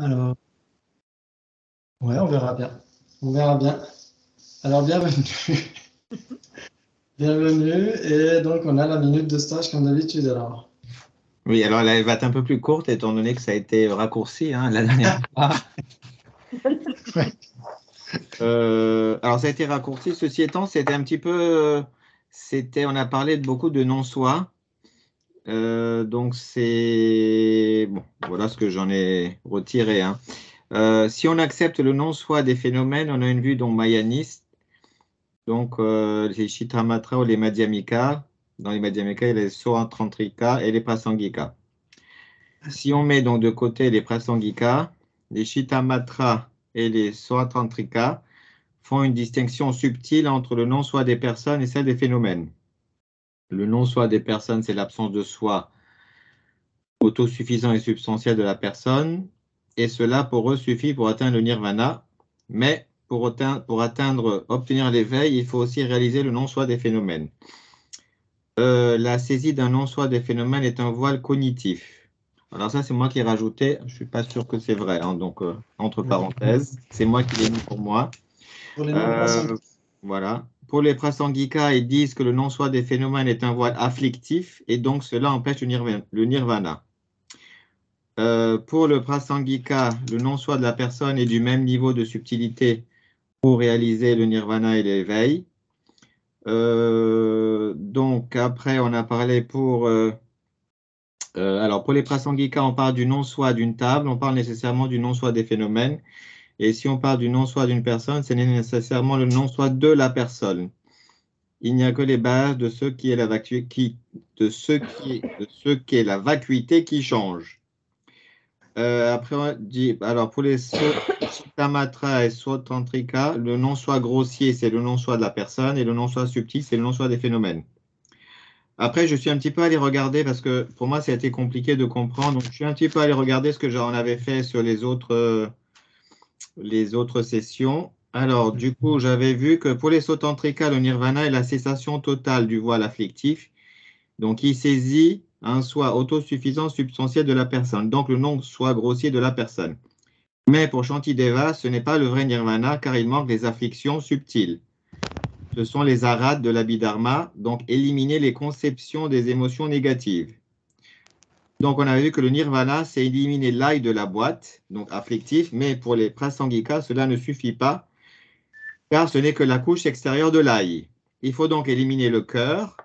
Alors, ouais, on verra bien. On verra bien. Alors, bienvenue. Bienvenue. Et donc, on a la minute de stage comme d'habitude, alors. Oui, alors elle va être un peu plus courte étant donné que ça a été raccourci la dernière fois. Ouais. Alors ça a été raccourci. Ceci étant, c'était un petit peu, on a parlé de beaucoup de non-soi. Donc c'est bon, voilà ce que j'en ai retiré. Si on accepte le non-soi des phénomènes, on a une vue donc mayaniste. Donc les Chittamatra ou les Madhyamika. Dans les Madhyamika, il y a les Soatrantrika et les Prasangika. Si on met donc de côté les Prasangika, les Chittamatra et les Soatrantrika font une distinction subtile entre le non-soi des personnes et celle des phénomènes. Le non-soi des personnes, c'est l'absence de soi autosuffisant et substantiel de la personne, et cela pour eux suffit pour atteindre le nirvana, mais pour obtenir l'éveil, il faut aussi réaliser le non-soi des phénomènes. La saisie d'un non-soi des phénomènes est un voile cognitif. Alors ça, c'est moi qui ai rajouté, je ne suis pas sûr que c'est vrai, donc entre parenthèses, c'est moi qui l'ai mis pour moi. Pour les non-prasangika. Voilà. Pour les prasangika, ils disent que le non-soi des phénomènes est un voile afflictif et donc cela empêche le nirvana. Pour le prasangika, le non-soi de la personne est du même niveau de subtilité pour réaliser le nirvana et l'éveil. Donc après, on a parlé alors pour les prasangika, on parle du non-soi d'une table, on parle nécessairement du non-soi des phénomènes. Et si on parle du non-soi d'une personne, c'est nécessairement le non-soi de la personne. Il n'y a que les bases de ce qui est la vacuité qui change. Après, on dit, alors pour les Chittamatra et Sotantrika, le non-soi grossier, c'est le non-soi de la personne et le non-soi subtil, c'est le non-soi des phénomènes. Après, je suis un petit peu allé regarder parce que pour moi, ça a été compliqué de comprendre. Donc, je suis un petit peu allé regarder ce que j'en avais fait sur les autres sessions. Alors, du coup, j'avais vu que pour les Sotantrika, le nirvana est la cessation totale du voile afflictif. Donc, il saisit un soi autosuffisant substantiel de la personne, donc le non-soi grossier de la personne. Mais pour Shantideva, ce n'est pas le vrai nirvana car il manque les afflictions subtiles. Ce sont les arhats de l'abhidharma, donc éliminer les conceptions des émotions négatives. Donc, on avait vu que le nirvana, c'est éliminer l'ail de la boîte, donc afflictif, mais pour les prasangika, cela ne suffit pas car ce n'est que la couche extérieure de l'ail. Il faut donc éliminer le cœur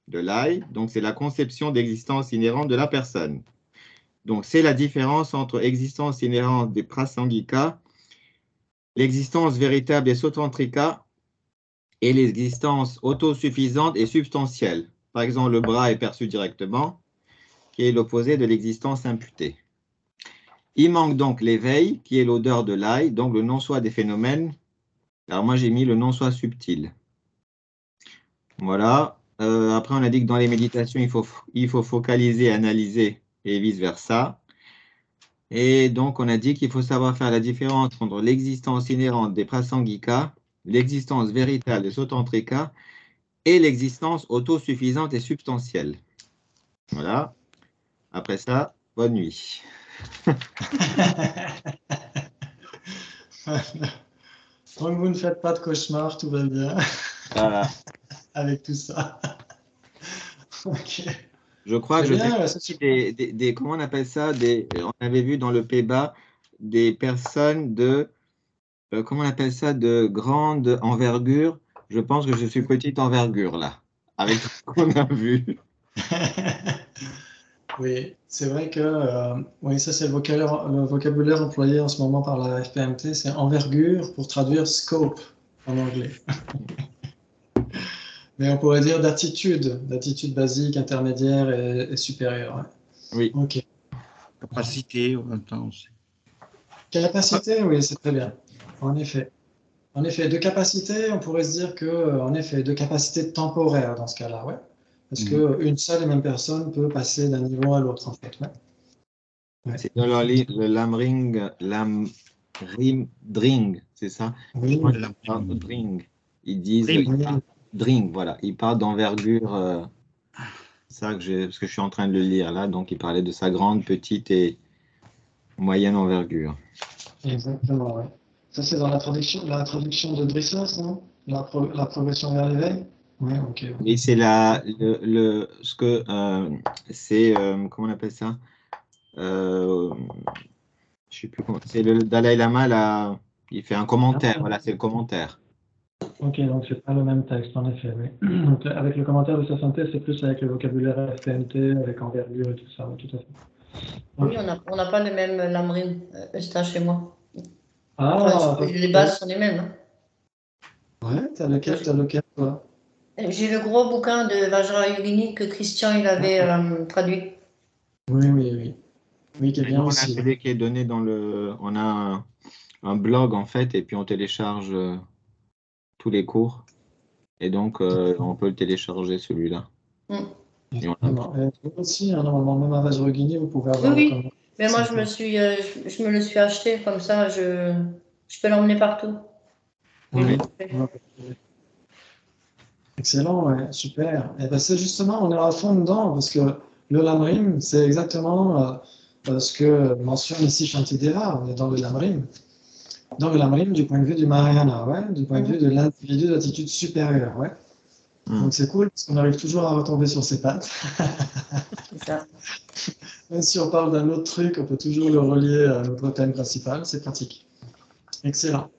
de l'ail, donc c'est la conception d'existence inhérente de la personne. Donc c'est la différence entre existence inhérente des prasangika, l'existence véritable des sotantrika et l'existence autosuffisante et substantielle. Par exemple, le bras est perçu directement, qui est l'opposé de l'existence imputée. Il manque donc l'éveil, qui est l'odeur de l'ail, donc le non-soi des phénomènes. Alors moi j'ai mis le non-soi subtil. Voilà. Après, on a dit que dans les méditations, il faut focaliser, analyser et vice-versa. Et donc, on a dit qu'il faut savoir faire la différence entre l'existence inhérente des prasangika, l'existence véritable des sotantrika et l'existence autosuffisante et substantielle. Voilà. Après ça, bonne nuit. Donc, vous ne faites pas de cauchemar, tout va bien. Voilà. Avec tout ça. Ok. Je crois Très que je bien, fais c'est super. comment on appelle ça, on avait vu dans le P-BA des personnes comment on appelle ça, de grande envergure. Je pense que je suis petite envergure là, avec tout ce qu'on a vu. Oui, c'est vrai que oui, ça c'est le vocabulaire employé en ce moment par la FPMT, c'est envergure pour traduire scope en anglais. Mais on pourrait dire d'attitude basique, intermédiaire et supérieure. Oui. Ouais. Ok. Capacité en même temps aussi. Capacité, oui, c'est très bien. En effet. En effet, de capacité, on pourrait se dire que, en effet, de capacité temporaire dans ce cas-là, ouais. Parce qu'une seule et même personne peut passer d'un niveau à l'autre, en fait. Ouais. Ouais. C'est dans le Lamrim-Dring, c'est ça? Oui, Dring. Ils disent Rim. Dring, voilà. Ils parlent d'envergure. Ça parce que je suis en train de le lire là, donc il parlait de sa grande, petite et Moyenne envergure. Exactement, ouais. Ça, c'est dans la traduction de Drissos, non? La progression vers l'éveil? Ouais, ok. Oui, c'est ce que c'est, comment on appelle ça? Euh, je sais plus comment. C'est le Dalai Lama, là, il fait un commentaire. Ah, Voilà, c'est le commentaire. ok, donc c'est pas le même texte, en effet, oui. Donc, avec le commentaire de sa synthèse, c'est plus avec le vocabulaire FPNT, avec envergure et tout ça, oui, tout à fait. Oui, Ok. on n'a pas les mêmes lamrim, stage chez moi. Ah, Enfin, les bases sont les mêmes. Hein. ouais, t'as lequel, toi? J'ai le gros bouquin de Vajrayogini que Christian il avait traduit. Oui, oui, oui. Oui, qui est Et nous, bien on a aussi. celui qui est donné dans le. On a un blog, en fait, et puis on télécharge tous les cours. Et donc, on peut le télécharger, celui-là. Mm. Et on a- Exactement. Et vous aussi, hein, normalement, même à Vajrayogini, vous pouvez Oui, avoir le oui. commentaire. Mais moi, je me le suis acheté comme ça, je peux l'emmener partout. Je l'ai Oui. fait. Ouais. Excellent, ouais, super. Et ben c'est justement, on est à fond dedans, parce que le Lamrim, c'est exactement ce que mentionne ici Shantideva, on est dans le Lamrim. Dans le Lamrim, du point de vue du Mahayana, ouais, du point de vue de l'individu d'attitude supérieure, ouais. Donc c'est cool, parce qu'on arrive toujours à retomber sur ses pattes. C'est ça. Même si on parle d'un autre truc, on peut toujours le relier à notre thème principal, c'est pratique. Excellent.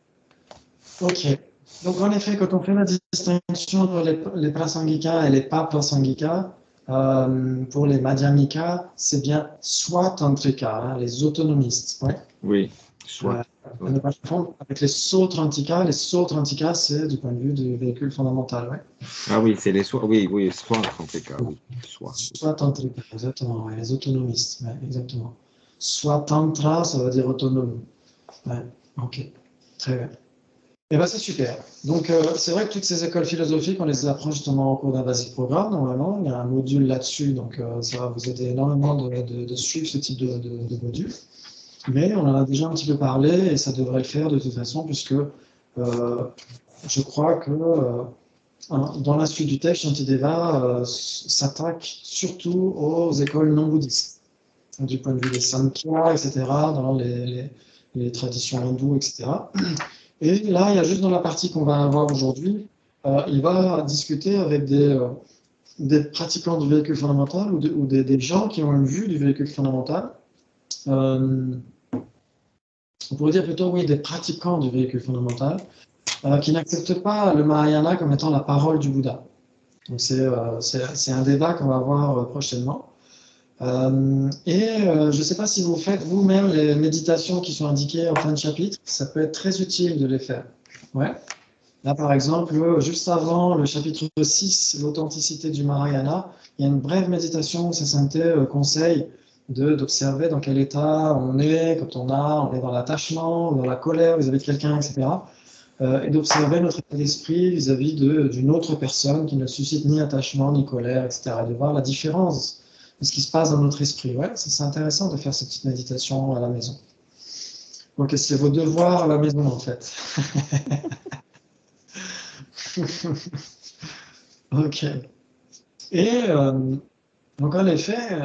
Ok. Donc, en effet, quand on fait la distinction entre les prasangika et les pas prasangika, pour les madhyamika, c'est bien soit tantrika, hein, les autonomistes. Ouais. Oui, soit. À ne pas confondre avec les sautrantika. Les sautrantika, c'est du point de vue du véhicule fondamental. Ouais. Ah oui, c'est les soins. Oui, oui, soit en tout cas, oui. Soit. Soit tantrika, exactement. Ouais, les autonomistes, ouais, exactement. Soit tantra, ça veut dire autonome. Ouais. Ok. Très bien. Eh ben, c'est super. Donc, c'est vrai que toutes ces écoles philosophiques, on les apprend justement au cours d'un basic programme, normalement. Il y a un module là-dessus, donc ça va vous aider énormément de suivre ce type de module. Mais on en a déjà un petit peu parlé et ça devrait le faire de toute façon, puisque je crois que dans la suite du texte, Shantideva s'attaque surtout aux écoles non bouddhistes, du point de vue des Samkhya, etc., dans les traditions hindoues, etc. Et là, il y a juste dans la partie qu'on va avoir aujourd'hui, il va discuter avec des pratiquants du véhicule fondamental ou des gens qui ont une vue du véhicule fondamental. On pourrait dire plutôt, oui, des pratiquants du véhicule fondamental qui n'acceptent pas le Mahayana comme étant la parole du Bouddha. Donc c'est un débat qu'on va avoir prochainement. Je ne sais pas si vous faites vous-même les méditations qui sont indiquées en fin de chapitre, ça peut être très utile de les faire. Ouais. Là, par exemple, juste avant le chapitre 6, l'authenticité du Mahayana, il y a une brève méditation où Sainte conseille d'observer dans quel état on est quand on est dans l'attachement, dans la colère vis-à-vis de quelqu'un, etc. Et d'observer notre état d'esprit vis-à-vis d'une autre personne qui ne suscite ni attachement, ni colère, etc. Et de voir la différence de ce qui se passe dans notre esprit. Ouais, c'est intéressant de faire cette petite méditation à la maison. Donc, c'est vos devoirs à la maison, en fait. Ok. Et donc, en effet,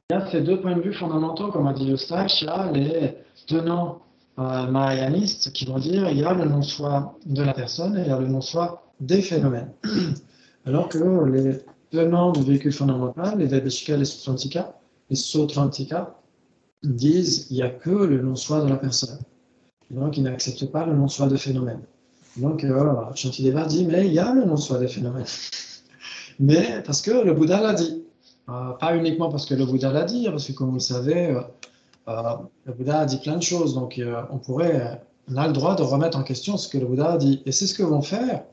il y a ces deux points de vue fondamentaux, comme a dit Eustache. Il y a les tenants mahayanistes qui vont dire il y a le non-soi de la personne et il y a le non-soi des phénomènes. Alors que les tenants du véhicule fondamental, les Vaibhashika, les Sautrantika, disent il n'y a que le non-soi de la personne. Et donc, ils n'acceptent pas le non-soi de phénomènes. Donc, Shantideva dit mais il y a le non-soi des phénomènes. Mais parce que le Bouddha l'a dit. Pas uniquement parce que le Bouddha l'a dit, parce que comme vous le savez, le Bouddha a dit plein de choses. Donc on a le droit de remettre en question ce que le Bouddha a dit. Et c'est ce que vont faire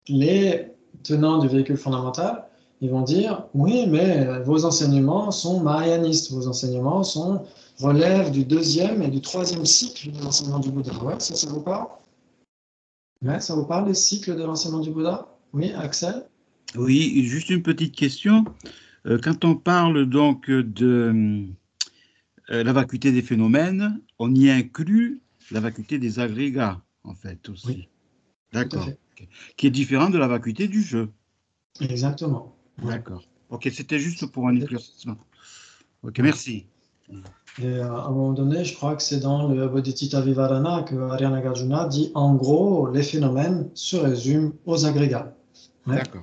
les tenants du véhicule fondamental. Ils vont dire, oui, mais vos enseignements sont mahayanistes, vos enseignements relèvent du 2e et du 3e cycle de l'enseignement du Bouddha. Ouais, ça vous parle? Ouais, ça vous parle, les cycles de l'enseignement du Bouddha? Oui, Axel? Oui, juste une petite question. Quand on parle donc de la vacuité des phénomènes, on y inclut la vacuité des agrégats, en fait, aussi. Oui, d'accord. Okay. Qui est différent de la vacuité du jeu. Exactement. D'accord. Ok, c'était juste pour un éclaircissement. Ok, merci. Et à un moment donné, je crois que c'est dans le Bodhicitta Vivarana que Arya Nagarjuna dit en gros, les phénomènes se résument aux agrégats. Ouais, D'accord.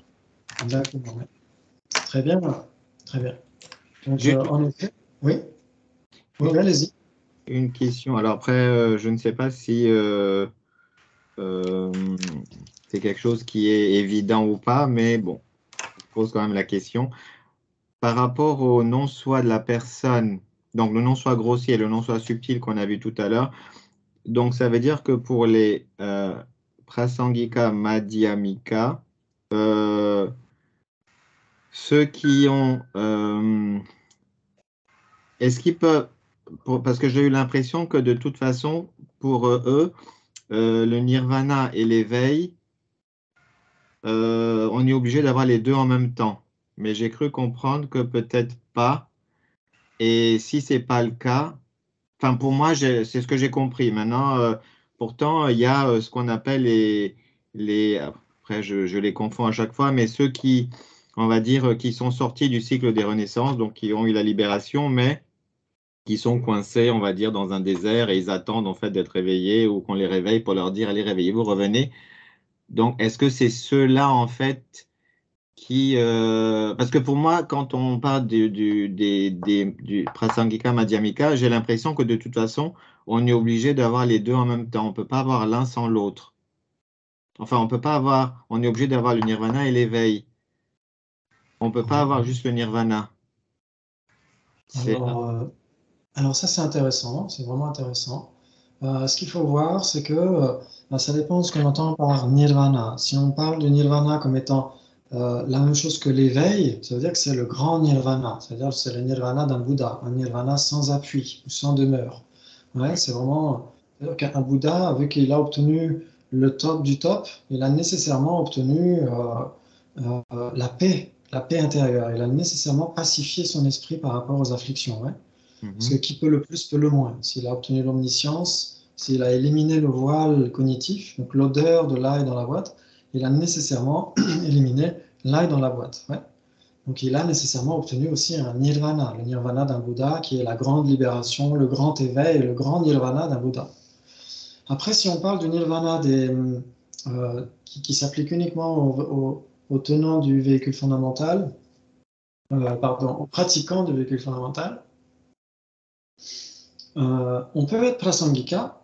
exactement. Ouais. Très bien, très bien. Donc, Juste en effet, oui, oui, une, allez-y. une question. Alors après, je ne sais pas si euh, c'est quelque chose qui est évident ou pas, mais bon, je pose quand même la question. Par rapport au non-soi de la personne, donc le non-soi grossier et le non-soi subtil qu'on a vu tout à l'heure, donc ça veut dire que pour les prasangika madhyamika, ceux qui ont, est-ce qu'ils peuvent, parce que j'ai eu l'impression que de toute façon, pour eux, le nirvana et l'éveil, on est obligé d'avoir les deux en même temps. Mais j'ai cru comprendre que peut-être pas. Et si c'est pas le cas, enfin pour moi, c'est ce que j'ai compris. Maintenant, pourtant, il y a ce qu'on appelle après je les confonds à chaque fois, mais ceux qui, on va dire, qui sont sortis du cycle des renaissances, donc qui ont eu la libération, mais qui sont coincés, on va dire, dans un désert et ils attendent en fait d'être réveillés ou qu'on les réveille pour leur dire, allez, réveillez-vous, revenez. Donc, est-ce que c'est ceux-là en fait qui, parce que pour moi, quand on parle du Prasangika Madhyamika, j'ai l'impression que de toute façon, on est obligé d'avoir les deux en même temps. On ne peut pas avoir l'un sans l'autre. Enfin, on peut pas avoir, on est obligé d'avoir le nirvana et l'éveil. On ne peut pas avoir juste le nirvana. C'est, Alors, alors ça, c'est intéressant, c'est vraiment intéressant. Ce qu'il faut voir, c'est que ça dépend de ce qu'on entend par nirvana. Si on parle du nirvana comme étant la même chose que l'éveil, ça veut dire que c'est le grand nirvana, c'est-à-dire que c'est le nirvana d'un Bouddha, un nirvana sans appui ou sans demeure. Ouais, c'est vraiment c'est-à-dire qu'un Bouddha, vu qu'il a obtenu le top du top, il a nécessairement obtenu la paix intérieure. Il a nécessairement pacifié son esprit par rapport aux afflictions. Ouais. Parce que Mhm. qui peut le plus peut le moins. S'il a obtenu l'omniscience, s'il a éliminé le voile cognitif, donc l'odeur de l'ail dans la boîte, il a nécessairement éliminé l'ail dans la boîte. Ouais. Donc il a nécessairement obtenu aussi un nirvana, le nirvana d'un Bouddha, qui est la grande libération, le grand éveil, le grand nirvana d'un Bouddha. Après, si on parle du nirvana qui s'applique uniquement aux tenants du véhicule fondamental, pardon, aux pratiquants du véhicule fondamental, on peut être prasangika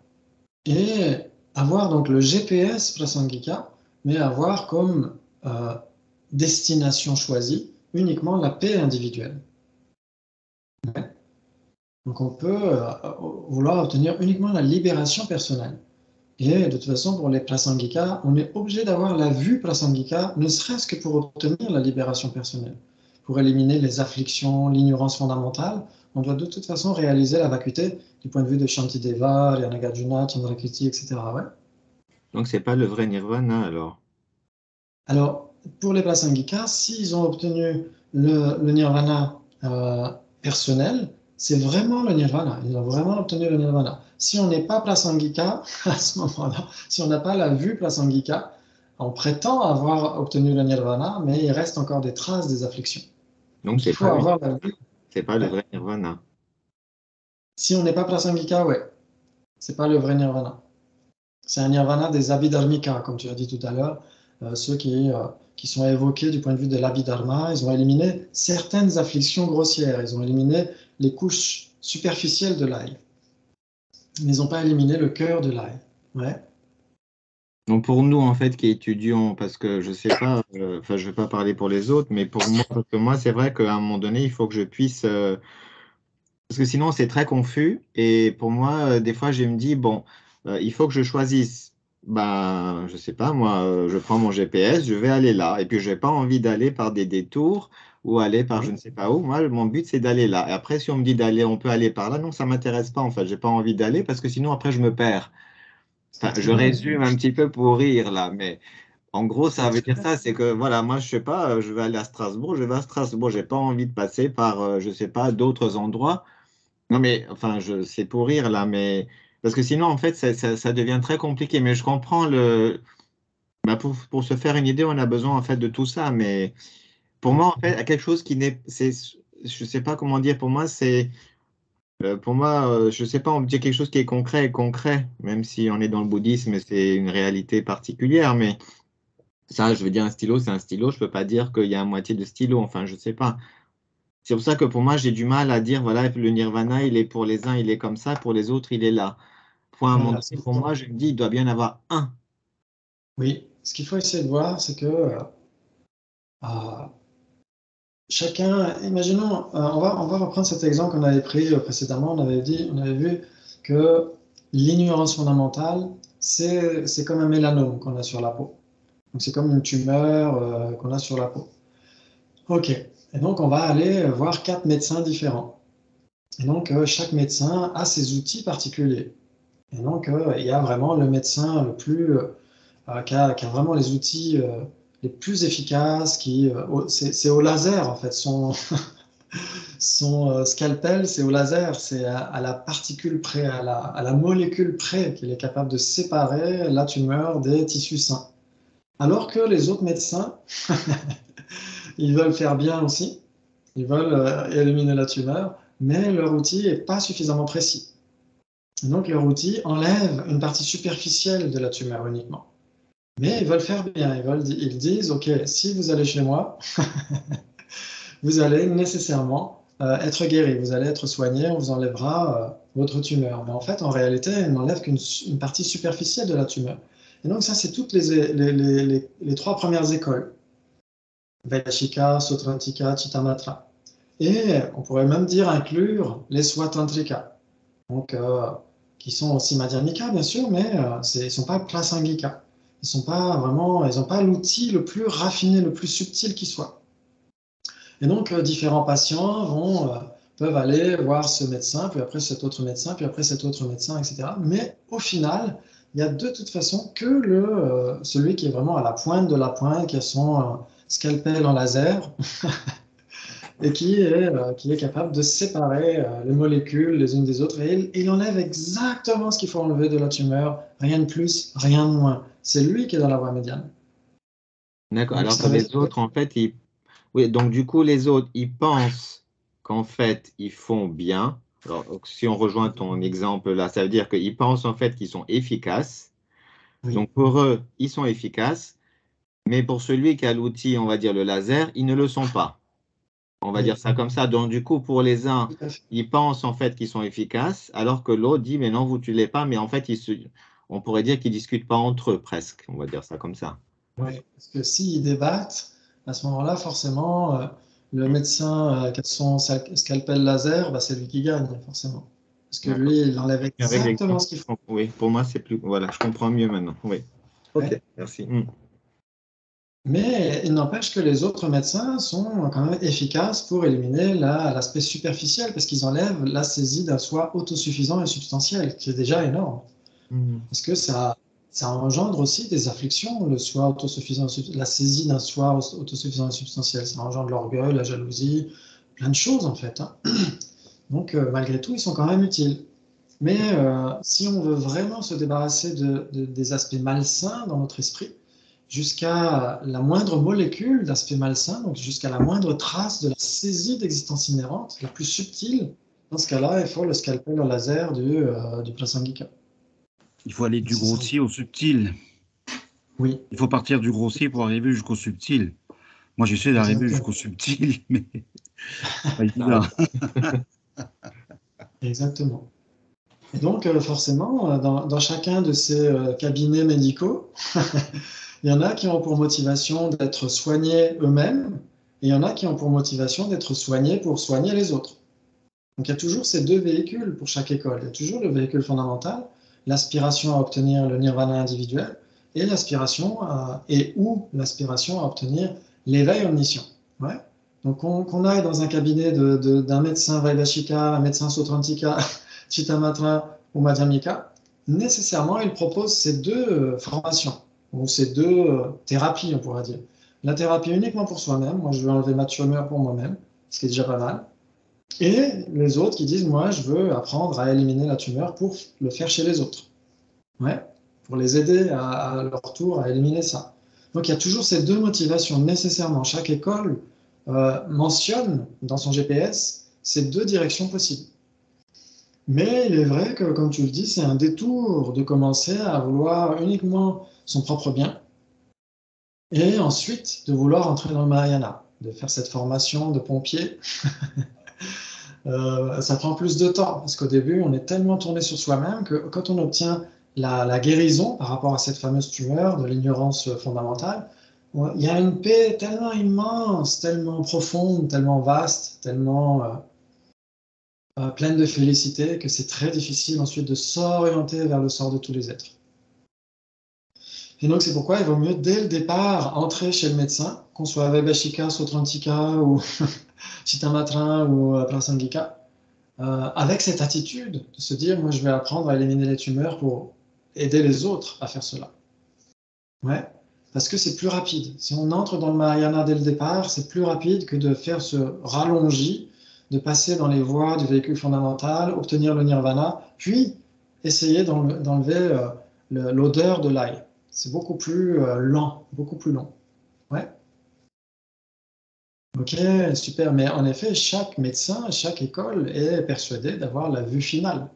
et avoir donc le GPS prasangika, mais avoir comme destination choisie uniquement la paix individuelle. Donc on peut vouloir obtenir uniquement la libération personnelle. Et de toute façon, pour les prasangika, on est obligé d'avoir la vue prasangika, ne serait-ce que pour obtenir la libération personnelle. Pour éliminer les afflictions, l'ignorance fondamentale, on doit de toute façon réaliser la vacuité du point de vue de Shantideva, Nagarjuna, Chandrakirti, etc. Ouais. Donc, c'est pas le vrai nirvana alors. Alors, pour les prasangika, s'ils ont obtenu le nirvana personnel, c'est vraiment le nirvana. Ils ont vraiment obtenu le nirvana. Si on n'est pas prasangika, à ce moment-là, si on n'a pas la vue prasangika, on prétend avoir obtenu le nirvana, mais il reste encore des traces des afflictions. Donc, Donc, il faut avoir la vue. c'est pas le Ouais. vrai nirvana. Si on n'est pas prasangika, ouais, c'est pas le vrai nirvana. C'est un nirvana des abhidharmika, comme tu as dit tout à l'heure, ceux qui sont évoqués du point de vue de l'abhidharma. Ils ont éliminé certaines afflictions grossières, ils ont éliminé les couches superficielles de l'ail, mais ils n'ont pas éliminé le cœur de l'ail. Ouais. Donc pour nous, en fait, qui étudions, parce que je sais pas, enfin, je vais pas parler pour les autres, mais pour moi, parce que moi, c'est vrai qu'à un moment donné, il faut que je puisse, parce que sinon, c'est très confus. Et pour moi, des fois, je me dis, bon, il faut que je choisisse. Ben, je sais pas, moi, je prends mon GPS, je vais aller là. Et puis, je n'ai pas envie d'aller par des détours ou aller par je ne sais pas où. Moi, mon but, c'est d'aller là. Et après, si on me dit d'aller, on peut aller par là. Non, ça m'intéresse pas, en fait. J'ai pas envie d'aller parce que sinon, après, je me perds. C'est Enfin, très je bien. résume un petit peu pour rire là, mais en gros, ça C'est veut très dire bien. ça, c'est que voilà, moi, je sais pas, je vais aller à Strasbourg, je vais à Strasbourg, j'ai pas envie de passer par, je sais pas, d'autres endroits. Non, mais enfin, c'est pour rire là, mais parce que sinon, en fait, ça devient très compliqué. Mais je comprends bah, pour se faire une idée, on a besoin en fait de tout ça. Mais pour moi, en fait, quelque chose qui n'est, je sais pas comment dire, pour moi, c'est Pour moi, je ne sais pas, on me dit quelque chose qui est concret, même si on est dans le bouddhisme, c'est une réalité particulière, mais ça, je veux dire, un stylo, c'est un stylo, je ne peux pas dire qu'il y a moitié de stylo, enfin, je ne sais pas. C'est pour ça que pour moi, j'ai du mal à dire, voilà, le nirvana, il est pour les uns, il est comme ça, pour les autres, il est là. Pour un moment Voilà. donné, pour moi, je me dis, il doit bien y avoir un. Oui, ce qu'il faut essayer de voir, c'est que chacun, imaginons, on va reprendre cet exemple qu'on avait pris précédemment. On avait vu que l'ignorance fondamentale, c'est comme un mélanome qu'on a sur la peau. Donc c'est comme une tumeur qu'on a sur la peau. Ok. Et donc on va aller voir 4 médecins différents. Et donc chaque médecin a ses outils particuliers. Et donc il y a vraiment le médecin le plus qui a vraiment les outils les plus efficaces, c'est au laser en fait. Son scalpel, c'est au laser, c'est à la particule près, à la molécule près qu'il est capable de séparer la tumeur des tissus sains. Alors que les autres médecins, ils veulent faire bien aussi, ils veulent éliminer la tumeur, mais leur outil n'est pas suffisamment précis. Et donc leur outil enlève une partie superficielle de la tumeur uniquement. Mais ils veulent faire bien, ils disent, OK, si vous allez chez moi, vous allez nécessairement être guéri, vous allez être soigné, on vous enlèvera votre tumeur. Mais en fait, en réalité, elle n'enlève qu'une partie superficielle de la tumeur. Et donc ça, c'est toutes les 3 premières écoles. Vaishika, Sautrantika, Chittamatra. Et on pourrait même dire inclure les Swatantrika, donc, qui sont aussi Madhyamika, bien sûr, mais ils ne sont pas Prasangika. Ils n'ont pas l'outil le plus raffiné, le plus subtil qui soit. Et donc, différents patients peuvent aller voir ce médecin, puis après cet autre médecin, puis après cet autre médecin, etc. Mais au final, il n'y a de toute façon que celui qui est vraiment à la pointe de la pointe, qui a son scalpel en laser, et qui est capable de séparer les molécules les unes des autres. Et il enlève exactement ce qu'il faut enlever de la tumeur, rien de plus, rien de moins. C'est lui qui est dans la voie médiane. D'accord. Donc, Alors ça que veut les dire que autres, en fait, oui, donc du coup, les autres, ils pensent qu'en fait, ils font bien. Alors, si on rejoint ton exemple là, ça veut dire qu'ils pensent en fait qu'ils sont efficaces. oui, Donc pour eux, ils sont efficaces, mais pour celui qui a l'outil, on va dire le laser, ils ne le sont pas. On va dire oui, ça comme ça. Donc du coup, pour les uns, tout à fait. ils pensent en fait qu'ils sont efficaces, alors que l'autre dit, mais non, vous ne l'êtes pas. Mais en fait, on pourrait dire qu'ils ne discutent pas entre eux presque. On va dire ça comme ça. Oui, parce que s'ils débattent, à ce moment-là, forcément, le médecin qui a son scalpel laser, bah, c'est lui qui gagne, forcément. Parce que D'accord. lui, il enlève Avec exactement l'exemple, ce qu'il faut. oui, pour moi, c'est plus. Voilà, je comprends mieux maintenant. Oui. Ok, Ouais. merci. Mais il n'empêche que les autres médecins sont quand même efficaces pour éliminer l'aspect superficiel, parce qu'ils enlèvent la saisie d'un soi autosuffisant et substantiel, qui est déjà énorme. Parce que ça engendre aussi des afflictions, le soi autosuffisant, la saisie d'un soi autosuffisant et substantiel. Ça engendre l'orgueil, la jalousie, plein de choses en fait. Hein. Donc malgré tout, ils sont quand même utiles. Mais si on veut vraiment se débarrasser des aspects malsains dans notre esprit, jusqu'à la moindre molécule d'aspect malsain, donc jusqu'à la moindre trace de la saisie d'existence inhérente, la plus subtile, dans ce cas-là, il faut le scalpel au laser du Prasangika. Il faut aller Donc, du ce sera... grossier au subtil. Oui, Il faut partir du grossier pour arriver jusqu'au subtil. Moi, j'essaie d'arriver exactement. jusqu'au subtil, mais c'est pas Ah, évident. Exactement. Et donc, forcément, dans chacun de ces cabinets médicaux, il y en a qui ont pour motivation d'être soignés eux-mêmes, et il y en a qui ont pour motivation d'être soignés pour soigner les autres. Donc, il y a toujours ces 2 véhicules pour chaque école. Il y a toujours le véhicule fondamental, l'aspiration à obtenir le nirvana individuel, et l'aspiration à obtenir l'éveil omniscient. Ouais. Donc, qu'on aille dans un cabinet d'un médecin Vaibhashika, un médecin Sautrantika, Chittamatra ou Madhyamika, nécessairement, il propose ces 2 formations, ou ces 2 thérapies, on pourrait dire. La thérapie uniquement pour soi-même, moi je vais enlever ma tumeur pour moi-même, ce qui est déjà pas mal. Et les autres qui disent, moi je veux apprendre à éliminer la tumeur pour le faire chez les autres. Ouais, pour les aider à leur tour à éliminer ça. Donc il y a toujours ces 2 motivations nécessairement. Chaque école mentionne dans son GPS ces 2 directions possibles. Mais il est vrai que, comme tu le dis, c'est un détour de commencer à vouloir uniquement son propre bien et ensuite de vouloir entrer dans le Mahayana, de faire cette formation de pompier. Ça prend plus de temps parce qu'au début, on est tellement tourné sur soi-même que quand on obtient la guérison par rapport à cette fameuse tumeur de l'ignorance fondamentale, il y a une paix tellement immense, tellement profonde, tellement vaste, tellement pleine de félicité que c'est très difficile ensuite de s'orienter vers le sort de tous les êtres. Et donc c'est pourquoi il vaut mieux dès le départ entrer chez le médecin, qu'on soit Vaibhashika, Sautrantika ou Chittamatra ou Prasangika, avec cette attitude de se dire, moi je vais apprendre à éliminer les tumeurs pour aider les autres à faire cela. Ouais, parce que c'est plus rapide. Si on entre dans le Mahayana dès le départ, c'est plus rapide que de faire ce rallongi, de passer dans les voies du véhicule fondamental, obtenir le nirvana, puis essayer d'enlever l'odeur de l'ail. C'est beaucoup plus lent, beaucoup plus long. Ouais. Ok, super. Mais en effet, chaque médecin, chaque école est persuadé d'avoir la vue finale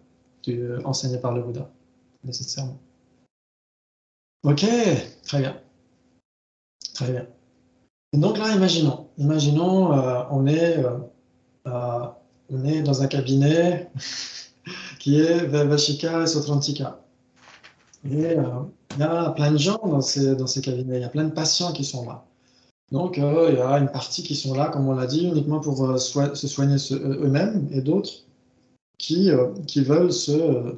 enseignée par le Bouddha, nécessairement. Ok, très bien. Très bien. Et donc là, imaginons on est dans un cabinet qui est Vaibhashika et Sautrantika. Et il y a plein de gens dans ces cabinets, il y a plein de patients qui sont là. Donc il y a une partie qui sont là, comme on l'a dit, uniquement pour se soigner eux-mêmes, et d'autres qui veulent se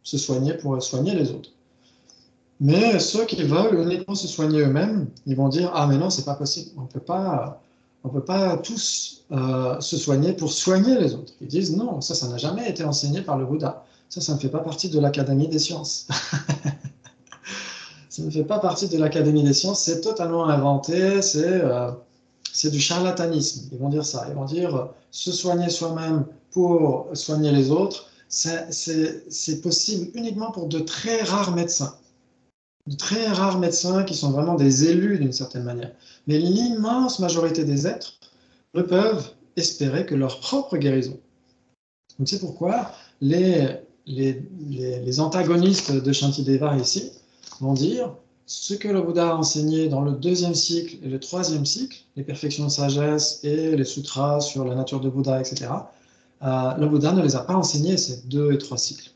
soigner pour soigner les autres. Mais ceux qui veulent uniquement se soigner eux-mêmes, ils vont dire « Ah mais non, c'est pas possible, on peut pas tous se soigner pour soigner les autres. » Ils disent « Non, ça n'a jamais été enseigné par le Bouddha. Ça ne fait pas partie de l'Académie des sciences. » Ça ne fait pas partie de l'Académie des sciences, c'est totalement inventé, c'est du charlatanisme. Ils vont dire ça, ils vont dire se soigner soi-même pour soigner les autres, c'est possible uniquement pour de très rares médecins. De très rares médecins qui sont vraiment des élus d'une certaine manière. Mais l'immense majorité des êtres ne peuvent espérer que leur propre guérison. Donc c'est pourquoi les antagonistes de Shantideva ici vont dire ce que le Bouddha a enseigné dans le 2e cycle et le 3e cycle, les perfections de sagesse et les sutras sur la nature de Bouddha, etc. Le Bouddha ne les a pas enseignés ces 2 et 3 cycles.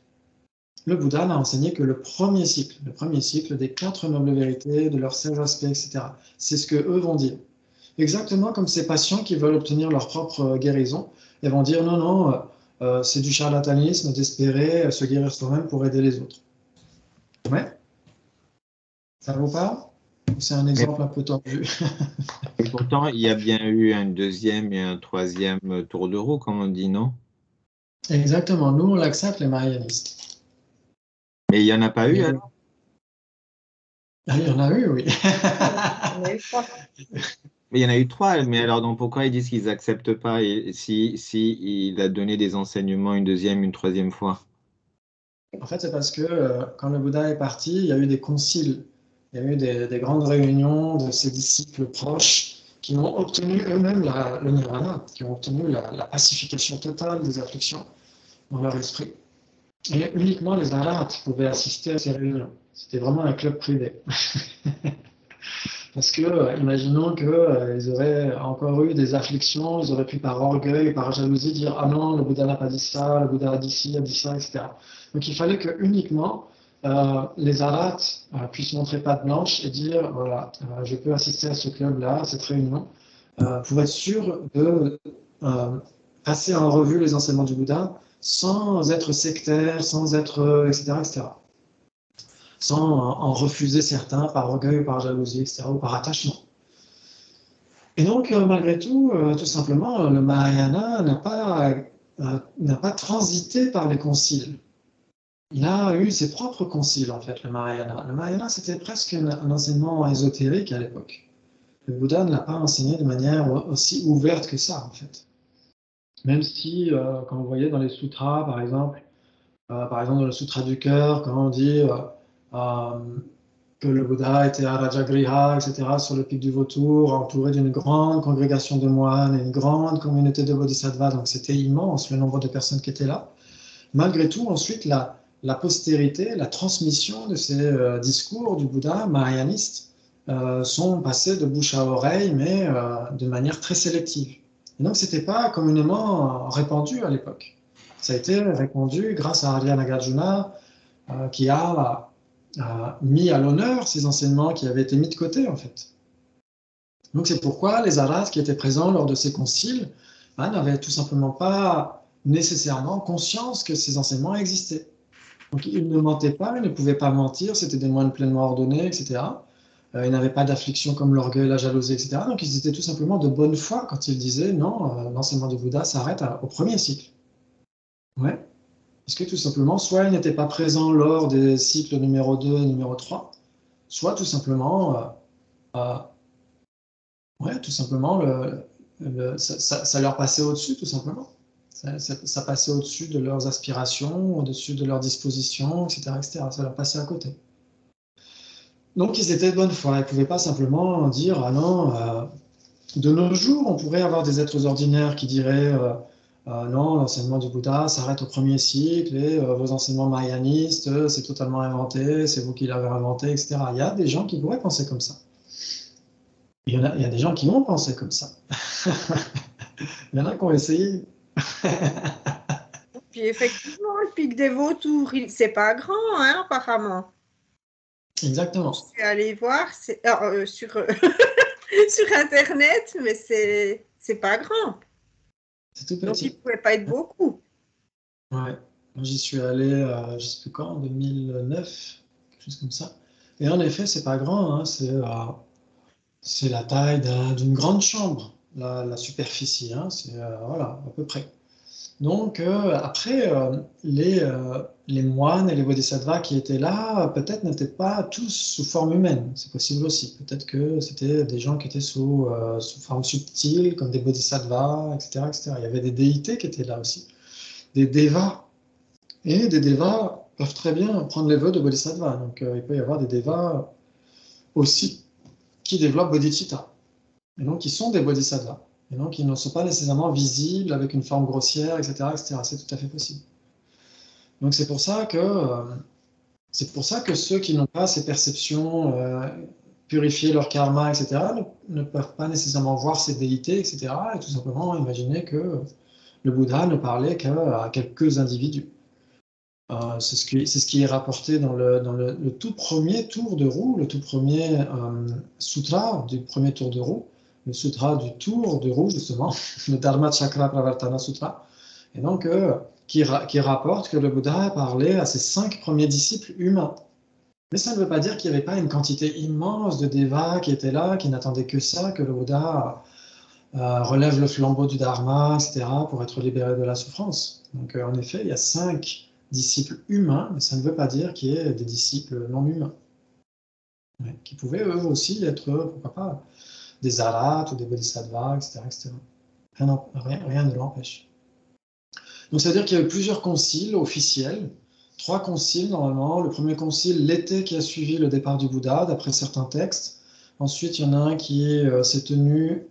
Le Bouddha n'a enseigné que le premier cycle des 4 nobles vérités, de leurs 16 aspects, etc. C'est ce que eux vont dire. Exactement comme ces patients qui veulent obtenir leur propre guérison et vont dire non, c'est du charlatanisme d'espérer se guérir soi-même pour aider les autres. Ouais. Ça vous parle? C'est un exemple un peu tordu. Et pourtant, il y a bien eu un 2e et un 3e tour de roue, comme on dit, non? Exactement. Nous, on l'accepte, les mahayanistes. Mais il n'y en a pas eu, alors? Ah, il y en a eu, oui. Il y en a eu 3. Mais il y en a eu 3, mais alors donc pourquoi ils disent qu'ils n'acceptent pas et si il a donné des enseignements une 2e, une 3e fois? En fait, c'est parce que quand le Bouddha est parti, il y a eu des conciles, il y a eu des grandes réunions de ses disciples proches qui ont obtenu eux-mêmes le nirvana, qui ont obtenu la pacification totale des afflictions dans leur esprit. Et uniquement les arhats pouvaient assister à ces réunions. C'était vraiment un club privé. Parce que, imaginons qu'ils auraient encore eu des afflictions, ils auraient pu par orgueil, par jalousie dire « Ah non, le Bouddha n'a pas dit ça, le Bouddha a dit ci, a dit ça, etc. » Donc il fallait que uniquement les arhats puissent montrer patte blanche et dire « Voilà, je peux assister à ce club-là, à cette réunion, pour être sûr de passer en revue les enseignements du Bouddha sans être sectaire, sans être, etc., etc. Sans en refuser certains par orgueil, par jalousie, etc., ou par attachement. Et donc, malgré tout, tout simplement, le Mahayana n'a pas transité par les conciles. Il a eu ses propres conciles, en fait, le Mahayana. Le Mahayana, c'était presque un enseignement ésotérique à l'époque. Le Bouddha ne l'a pas enseigné de manière aussi ouverte que ça, en fait. Même si, comme vous voyez dans les sutras, par exemple dans le sutra du cœur, quand on dit que le Bouddha était à Rajagriha, etc., sur le pic du Vautour, entouré d'une grande congrégation de moines et une grande communauté de bodhisattvas, donc c'était immense le nombre de personnes qui étaient là. Malgré tout, ensuite, la postérité, la transmission de ces discours du Bouddha mahayaniste sont passés de bouche à oreille, mais de manière très sélective. Et donc, ce n'était pas communément répandu à l'époque. Ça a été répandu grâce à Arya Nagarjuna, qui a mis à l'honneur ces enseignements qui avaient été mis de côté, en fait. Donc, c'est pourquoi les Arhats qui étaient présents lors de ces conciles n'avaient tout simplement pas nécessairement conscience que ces enseignements existaient. Donc, ils ne mentaient pas, ils ne pouvaient pas mentir, c'était des moines pleinement ordonnés, etc. Ils n'avaient pas d'affliction comme l'orgueil, la jalousie, etc. Donc, ils étaient tout simplement de bonne foi quand ils disaient non, l'enseignement du Bouddha s'arrête au premier cycle. Ouais. Parce que tout simplement, soit ils n'étaient pas présents lors des cycles numéro 2 et numéro 3, soit tout simplement, tout simplement ça leur passait au-dessus, tout simplement. Ça passait au-dessus de leurs aspirations, au-dessus de leurs dispositions, etc., etc. Ça leur passait à côté. Donc, ils étaient de bonne foi. Ils ne pouvaient pas simplement dire « Ah non, de nos jours, on pourrait avoir des êtres ordinaires qui diraient non, l'enseignement du Bouddha s'arrête au premier cycle et vos enseignements mahayanistes, c'est totalement inventé, c'est vous qui l'avez inventé, etc. » Il y a des gens qui pourraient penser comme ça. Il y a des gens qui ont pensé comme ça. Il y en a qui ont essayé. Puis effectivement, le pic des vautours, c'est pas grand, hein, apparemment. Exactement. Je suis allée voir sur, sur Internet, mais c'est pas grand. C'est tout petit. Donc, il ne pouvait pas être beaucoup. Ouais. J'y suis allé, je ne sais plus quand, en 2009, quelque chose comme ça. Et en effet, c'est pas grand, hein, c'est la taille d'une grande chambre, la superficie, hein, c'est voilà, à peu près. Donc après, les moines et les bodhisattvas qui étaient là, peut-être n'étaient pas tous sous forme humaine, c'est possible aussi. Peut-être que c'était des gens qui étaient sous forme subtile, comme des bodhisattvas, etc., etc. Il y avait des déités qui étaient là aussi, des devas. Et des devas peuvent très bien prendre les vœux de bodhisattva. Donc il peut y avoir des devas aussi qui développent bodhicitta. Et donc ils sont des bodhisattvas. Et donc, ils ne sont pas nécessairement visibles avec une forme grossière, etc., etc. C'est tout à fait possible. Donc, c'est pour ça que ceux qui n'ont pas ces perceptions, purifier leur karma, etc., ne peuvent pas nécessairement voir ces déités, etc., et tout simplement imaginer que le Bouddha ne parlait qu'à quelques individus. C'est ce qui est rapporté dans le tout premier tour de roue, le tout premier sutra du premier tour de roue, le sutra du tour de roue, justement, le Dharma Chakra Pravartana Sutra, et donc qui rapporte que le Bouddha parlait à ses 5 premiers disciples humains. Mais ça ne veut pas dire qu'il n'y avait pas une quantité immense de devas qui étaient là, qui n'attendaient que ça, que le Bouddha relève le flambeau du Dharma, etc., pour être libéré de la souffrance. Donc en effet, il y a 5 disciples humains, mais ça ne veut pas dire qu'il y ait des disciples non humains, qui pouvaient eux aussi être, pourquoi pas, des arhats ou des bodhisattvas, etc., etc. Rien ne l'empêche. Donc, c'est-à-dire qu'il y a eu plusieurs conciles officiels, 3 conciles normalement. Le premier concile, l'été qui a suivi le départ du Bouddha, d'après certains textes. Ensuite, il y en a un qui s'est tenu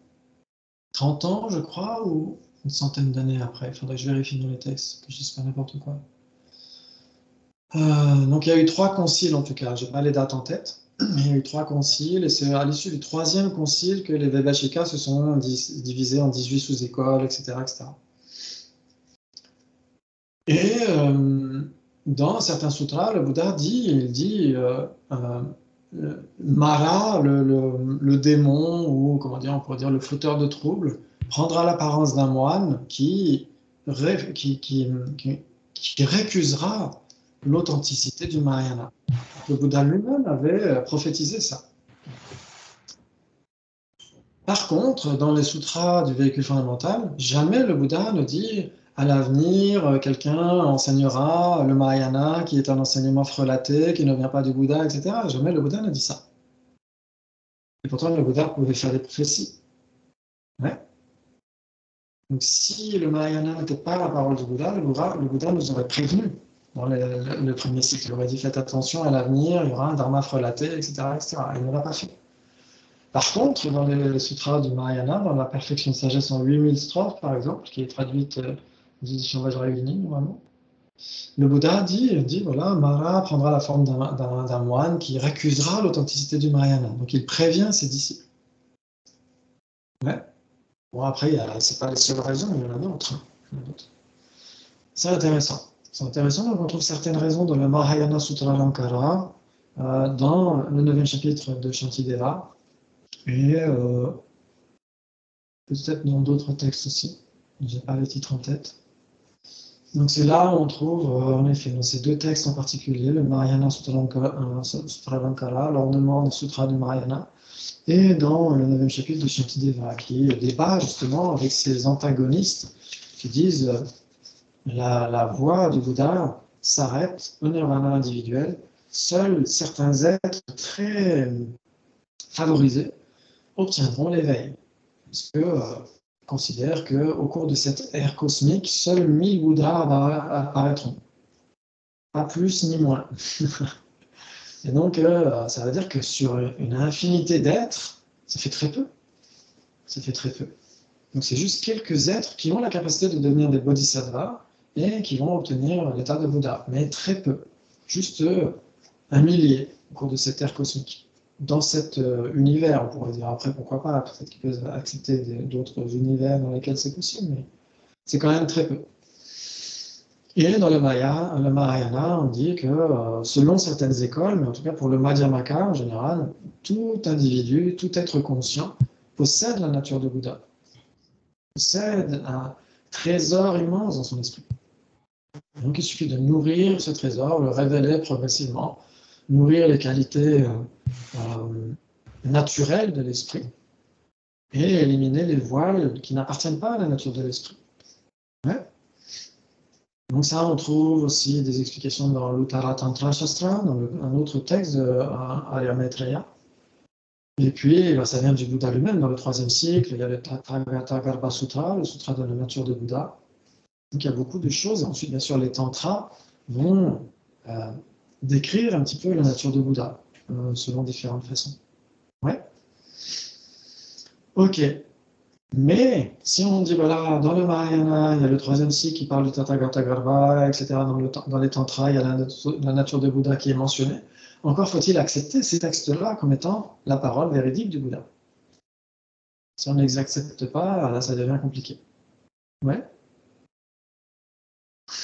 30 ans, je crois, ou une centaine d'années après. Il faudrait que je vérifie dans les textes, que je ne dise pas n'importe quoi. Donc, il y a eu 3 conciles en tout cas. Je n'ai pas les dates en tête. Il y a eu 3 conciles, et c'est à l'issue du 3e concile que les Vaibhashikas se sont divisés en 18 sous-écoles, etc., etc. Et dans certains sutras, le Bouddha dit Mara, le démon, ou comment dire, on pourrait dire le fauteur de troubles, prendra l'apparence d'un moine qui récusera l'authenticité du Mahayana. Le Bouddha lui-même avait prophétisé ça. Par contre, dans les sutras du véhicule fondamental, jamais le Bouddha ne dit à l'avenir, quelqu'un enseignera le Mahayana, qui est un enseignement frelaté, qui ne vient pas du Bouddha, etc. Jamais le Bouddha ne dit ça. Et pourtant, le Bouddha pouvait faire des prophéties. Ouais. Donc, si le Mahayana n'était pas la parole du Bouddha, le Bouddha nous aurait prévenu. Dans le premier cycle, il aurait dit faites attention à l'avenir, il y aura un dharma frelaté, etc., etc. Il ne l'a pas fait. Par contre, dans les sutras du Mahayana, dans la perfection de sagesse en 8000 strophes, par exemple, qui est traduite des éditions Vajrayani, normalement, Le Bouddha dit voilà, Mara prendra la forme d'un moine qui récusera l'authenticité du Mahayana. Donc il prévient ses disciples. Ouais. Bon, après, c'est pas les seules raisons, il y en a d'autres. C'est intéressant. C'est intéressant, donc on trouve certaines raisons dans le Mahayana Sutra Lankara, dans le 9e chapitre de Shantideva, et peut-être dans d'autres textes aussi. Je n'ai pas les titres en tête. Donc c'est là où on trouve, en effet, dans ces deux textes en particulier, le Mahayana Sutra Lankara, l'ornement des sutras du Mahayana, et dans le 9e chapitre de Shantideva, qui débat justement avec ces antagonistes qui disent la voie du Bouddha s'arrête au nirvana individuel. Seuls certains êtres très favorisés obtiendront l'éveil. Parce que considère qu'au cours de cette ère cosmique, seuls 1000 Bouddhas apparaîtront. Pas plus ni moins. Et donc, ça veut dire que sur une infinité d'êtres, ça fait très peu. Ça fait très peu. Donc, c'est juste quelques êtres qui ont la capacité de devenir des bodhisattvas et qui vont obtenir l'état de Bouddha. Mais très peu. Juste 1 millier au cours de cette ère cosmique. Dans cet univers, on pourrait dire après, pourquoi pas, peut-être qu'ils peuvent accepter d'autres univers dans lesquels c'est possible, mais c'est quand même très peu. Et dans le Mahayana, on dit que selon certaines écoles, mais en tout cas pour le Madhyamaka en général, tout individu, tout être conscient possède la nature de Bouddha, possède un trésor immense dans son esprit. Donc il suffit de nourrir ce trésor, le révéler progressivement, nourrir les qualités naturelles de l'esprit et éliminer les voiles qui n'appartiennent pas à la nature de l'esprit. Ouais. Donc ça, on trouve aussi des explications dans l'Uttara Tantra Shastra, dans un autre texte de Arya Maitreya. Et puis, ça vient du Bouddha lui-même, dans le 3e cycle, il y a le Tathagata Garbha Sutra, le sutra de la nature de Bouddha. Donc il y a beaucoup de choses. Et ensuite, bien sûr, les tantras vont décrire un petit peu la nature de Bouddha, selon différentes façons. Ouais. Ok. Mais si on dit, voilà, dans le Mahayana, il y a le 3e cycle qui parle du Tathagata Garbha, etc., dans les tantras, il y a la nature de Bouddha qui est mentionnée. Encore faut-il accepter ces textes-là comme étant la parole véridique du Bouddha. Si on ne les accepte pas, là, ça devient compliqué. Ouais.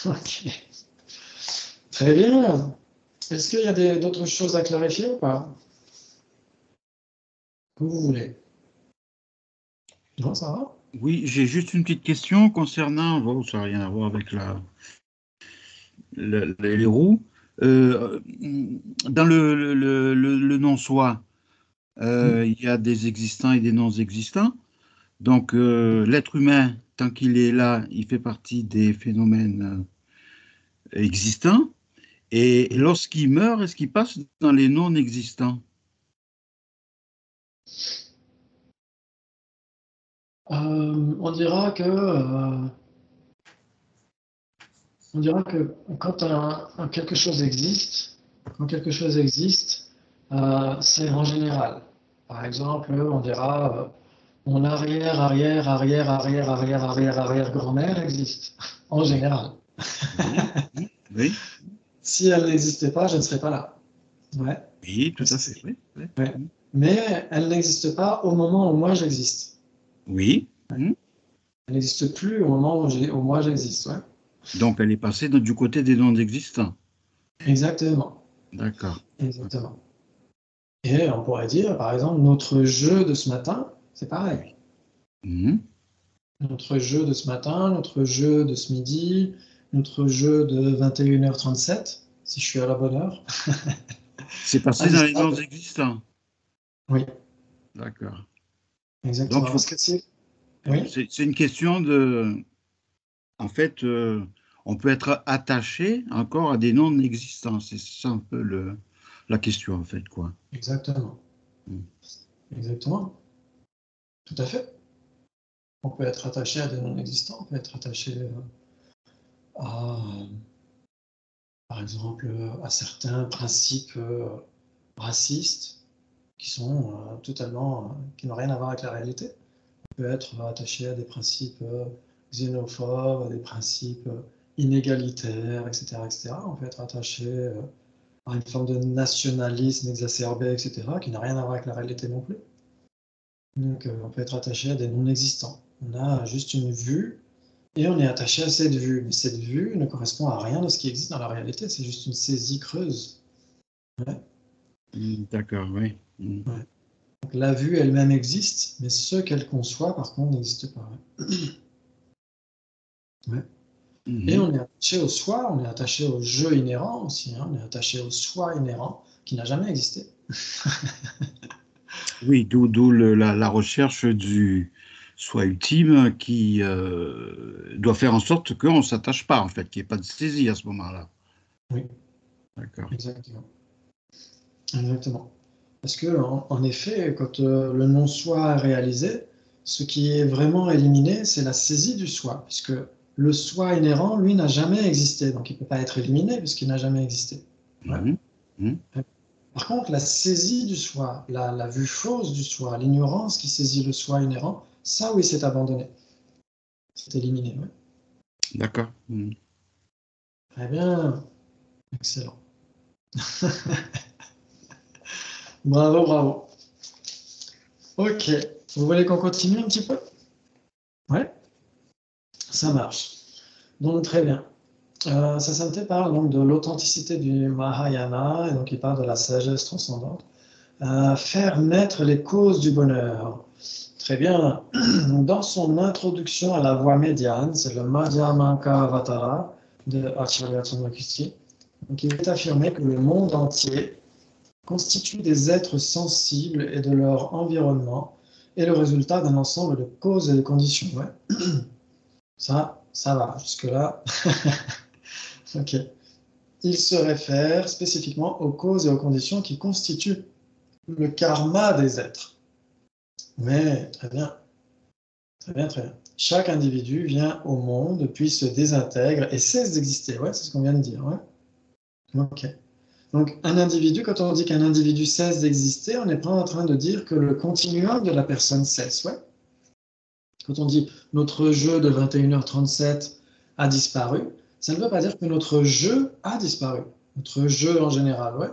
Ok. Très bien. Est-ce qu'il y a d'autres choses à clarifier ou pas? Comme vous voulez. Non, ça va? Oui, j'ai juste une petite question concernant, bon, ça n'a rien à voir avec les roues. Dans le non-soi, il y a des existants et des non-existants. Donc, l'être humain, tant qu'il est là, il fait partie des phénomènes existants. Et lorsqu'il meurt, est-ce qu'il passe dans les non-existants? On dira que quand quelque chose existe, c'est en général. Par exemple, on dira mon arrière-grand-mère existe, en général. Oui. Si elle n'existait pas, je ne serais pas là. Ouais. Oui, tout à fait. Oui. Ouais. Mais elle n'existe pas au moment où moi j'existe. Oui. Elle n'existe plus au moment où moi j'existe. Ouais. Donc, elle est passée du côté des non-existants. Exactement. D'accord. Exactement. Et on pourrait dire, par exemple, notre jeu de ce matin, c'est pareil. Notre jeu de ce matin, notre jeu de ce midi, notre jeu de 21h37, si je suis à la bonne heure. C'est passé dans les non-existants. Oui. D'accord. Exactement. Donc, c'est une question de... En fait, on peut être attaché encore à des non-existants. C'est ça un peu la question, en fait, quoi. Exactement. Exactement. Tout à fait. On peut être attaché à des non-existants, on peut être attaché à, par exemple, à certains principes racistes qui sont qui n'ont rien à voir avec la réalité. On peut être attaché à des principes xénophobes, à des principes inégalitaire, etc., etc. On peut être attaché à une forme de nationalisme exacerbé, etc., qui n'a rien à voir avec la réalité non plus. Donc, on peut être attaché à des non-existants. On a juste une vue et on est attaché à cette vue. Mais cette vue ne correspond à rien de ce qui existe dans la réalité. C'est juste une saisie creuse. Ouais. D'accord, oui. Ouais. Donc, la vue elle-même existe, mais ce qu'elle conçoit, par contre, n'existe pas. Ouais. Et on est attaché au soi, on est attaché au jeu inhérent aussi. Hein. On est attaché au soi inhérent qui n'a jamais existé. Oui, d'où la recherche du soi ultime qui doit faire en sorte qu'on ne s'attache pas, en fait, qu'il n'y ait pas de saisie à ce moment-là. Oui. D'accord. Exactement. Exactement. Parce que, en effet, quand le non-soi est réalisé, ce qui est vraiment éliminé, c'est la saisie du soi, puisque le soi inhérent, lui, n'a jamais existé. Donc, il ne peut pas être éliminé puisqu'il n'a jamais existé. Ouais. Par contre, la saisie du soi, la vue fausse du soi, l'ignorance qui saisit le soi inhérent, ça, oui, c'est abandonné. C'est éliminé. Ouais. D'accord. Très bien. Excellent. Bravo, bravo. Ok. Vous voulez qu'on continue un petit peu? Ouais. Ça marche. Donc, très bien. Sasanté parle donc de l'authenticité du Mahayana, et donc il parle de la sagesse transcendante. Faire naître les causes du bonheur. Très bien. Dans son introduction à la voie médiane, c'est le Madhyamankavatara de Acharya Chandrakirti, donc il est affirmé que le monde entier constitue des êtres sensibles et de leur environnement est le résultat d'un ensemble de causes et de conditions. Ouais. Ça va, jusque-là. Ok. Il se réfère spécifiquement aux causes et aux conditions qui constituent le karma des êtres. Mais très bien. Très bien, très bien. Chaque individu vient au monde, puis se désintègre et cesse d'exister. Ouais, c'est ce qu'on vient de dire. Ouais. Ok. Donc, un individu, quand on dit qu'un individu cesse d'exister, on n'est pas en train de dire que le continuum de la personne cesse. Ouais. Quand on dit notre jeu de 21h37 a disparu, ça ne veut pas dire que notre jeu a disparu. Notre jeu en général, ouais.